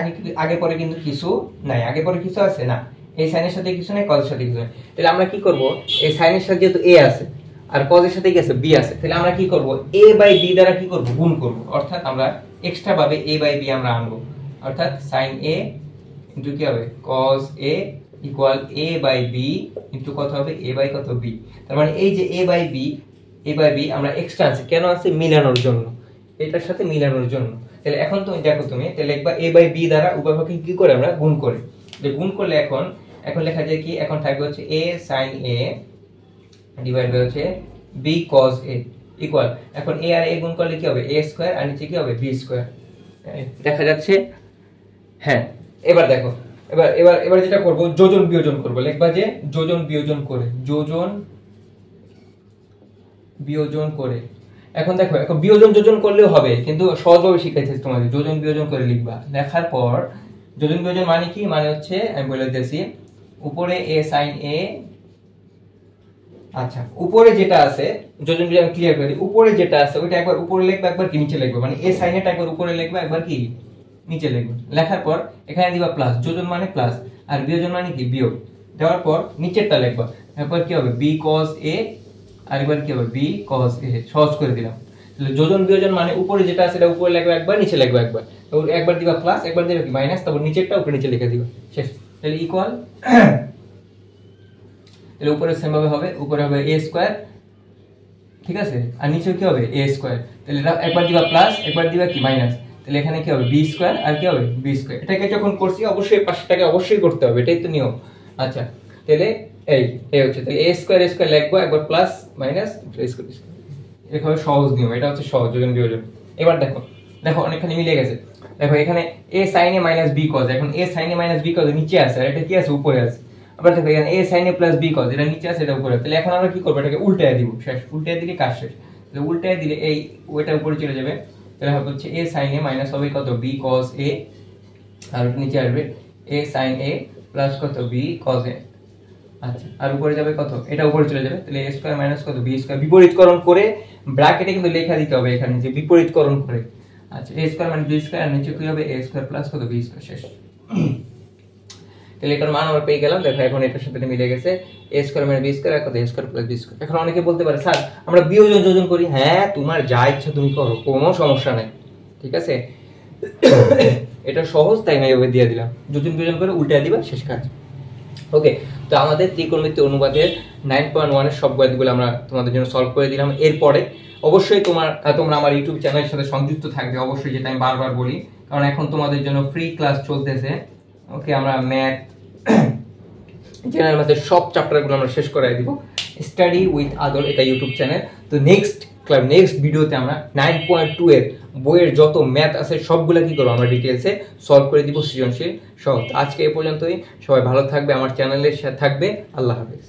আগে পরে কিন্তু কিছু নাই, আগে পরে কিছু আছে না, এই sin এর সাথে কিছু নাই cos এর সাথে কিছু নাই, তাহলে আমরা কি করব এই sin এর সাথে যেহেতু a আছে আর cos এর সাথে কি আছে b আছে, তাহলে আমরা কি করব a বাই b দ্বারা কি করব গুণ করব, অর্থাৎ আমরা এক্সট্রা ভাবে a বাই b আমরা আনবো, অর্থাৎ sin a ইনটু কি হবে cos a equal a by b into কত হবে a বাই কত b। তার মানে এই যে a বাই b আমরা এক্সট্রা আছে কেন আছে মিলানোর জন্য, এটার সাথে মিলানোর জন্য। তাহলে এখন তুমি দেখো তুমি তাহলে একবার a বাই b দ্বারা উভয় পক্ষে কি করে আমরা গুণ করি, যে গুণ করলে এখন লেখা যায় কি এখন থাকবে হচ্ছে a sin a divide by হচ্ছে b cos a ইকুয়াল এখন a আর a গুণ করলে কি হবে a স্কয়ার আর নিচে কি হবে b স্কয়ার, দেখা যাচ্ছে। হ্যাঁ এবার দেখো এবার যেটা করব যোজন বিয়োজন করব, লিখবা যে যোজন বিয়োজন করে এখন দেখো এখন বিয়োজন যোজন করলেও হবে, কিন্তু সহজভাবে শিখাইছি তোমাদের যোজন বিয়োজন করে লিখবা, লেখার পর যোজন বিয়োজন মানে কি মানে হচ্ছে আমি বলে দিয়েছি উপরে a sin a, আচ্ছা উপরে যেটা আছে যোজন বিয়োজন ক্লিয়ার করে দিই, উপরে যেটা আছে ওইটা একবার উপরে লিখবা একবার কি নিচে লিখবা, মানে a sin a টা একবার উপরে লিখবা একবার কি নিচে লিখবে, লেখার পর এখানে দিবা প্লাস, যোজন মানে প্লাস আর বিয়োজন মানে কি বিয়োগ, দেওয়ার পর নিচেরটা লিখবা, তারপর কি হবে b cos a আর এবার কি হবে b cos a, সহজ করে দিলাম। তাহলে যোজন বিয়োজন মানে উপরে যেটা আছে এটা উপরে লিখবা একবার নিচে লিখবা একবার, তো একবার দিবা প্লাস একবার দিবা কি মাইনাস, তারপর নিচেরটা উপরে নিচে লিখে দিবা শেষ। তাহলে ইকুয়াল তাহলে উপরে সেম ভাবে হবে, উপরে হবে a স্কয়ার ঠিক আছে আর নিচে কি হবে a স্কয়ার, তাহলে একবার দিবা প্লাস একবার দিবা কি মাইনাস, তাহলে এখানে কি হবে b স্কয়ার আর কি হবে b স্কয়ার। এটাকে যখন করছি অবশ্যই পাশটাকে অবশ্যই করতে হবে, এটাই তো নিয়ম। আচ্ছা তাহলে এই হচ্ছে তাহলে a স্কয়ার লিখবো একবার প্লাস মাইনাস স্কয়ার, এটা হবে সহজ নিয়ম, এটা হচ্ছে সহজ যোজন বিয়োজন। এবার দেখো দেখো অনেকখানি মিলে গেছে। দেখো এখানে a sin a minus b cos, এখন a sin a minus b cos নিচে আছে আর এটা কি আছে উপরে আছে। আবার দেখো এখানে a sin a plus b cos এটা নিচে আছে এটা উপরে। তাহলে এখন আমরা কি করব, এটাকে উল্টায় দিব, শেষ উল্টায় দিলে কাজ শেষ। তাহলে উল্টায় দিলে এই ওইটা উপরে চলে যাবে, তাহলে হবে হচ্ছে a sin a minus হবে কত b cos a, আর নিচে আসবে a sin a plus কত b cos a। আচ্ছা, আর উপরে যাবে কত, এটা উপরে চলে যাবে, তাহলে a স্কয়ার মাইনাস কত b স্কয়ার, বিপরীতকরণ করে ব্র্যাকেটে কিন্তু লেখা দিতে হবে এখানে যে বিপরীতকরণ করে। আচ্ছা, a স্কয়ার মানে b স্কয়ার, আর নিচে কি হবে a স্কয়ার প্লাস কত b স্কয়ার, শেষ। তাহলে এটার মান আমরা পেয়ে গেলাম। দেখো এখন এটার সাথে মিলে গেছে a স্কয়ার মানে b স্কয়ার আর কত a square plus b square. এখন অনেকে বলতে পারে স্যার আমরা বিয়োজন যোজন করি, হ্যাঁ তোমার যা ইচ্ছা তুমি করো, কোনো সমস্যা নাই, ঠিক আছে। এটা সহজ, তাই না এভাবে দিয়ে দিলাম, যোজন বিয়োজন করে উল্টে দিবা, শেষ কাজ। ওকে, তো আমাদের ত্রিকোণমিতি অনুপাতের 9.1 এর সব গণিতগুলো আমরা তোমাদের জন্য সলভ করে দিলাম। এরপরে অবশ্যই তোমরা আমার ইউটিউব চ্যানেলের সাথে সংযুক্ত থাকবে অবশ্যই, যেটা আমি বারবার বলি, কারণ এখন তোমাদের জন্য ফ্রি ক্লাস চলতেছে। ওকে, আমরা ম্যাথ, জেনারেল ম্যাথের সব চ্যাপ্টারগুলো আমরা শেষ করাই দিব, স্টাডি উইথ আদল, এটা ইউটিউব চ্যানেল। তো নেক্সট ভিডিওতে আমরা 9.2 এর বইয়ের যত ম্যাথ আছে সবগুলো কি করবো আমরা ডিটেলসে সলভ করে দিব, সৃজনশীল সহজ। আজকে এই পর্যন্তই, সবাই ভালো থাকবে, আমার চ্যানেলের সাথে থাকবে। আল্লাহ হাফেজ।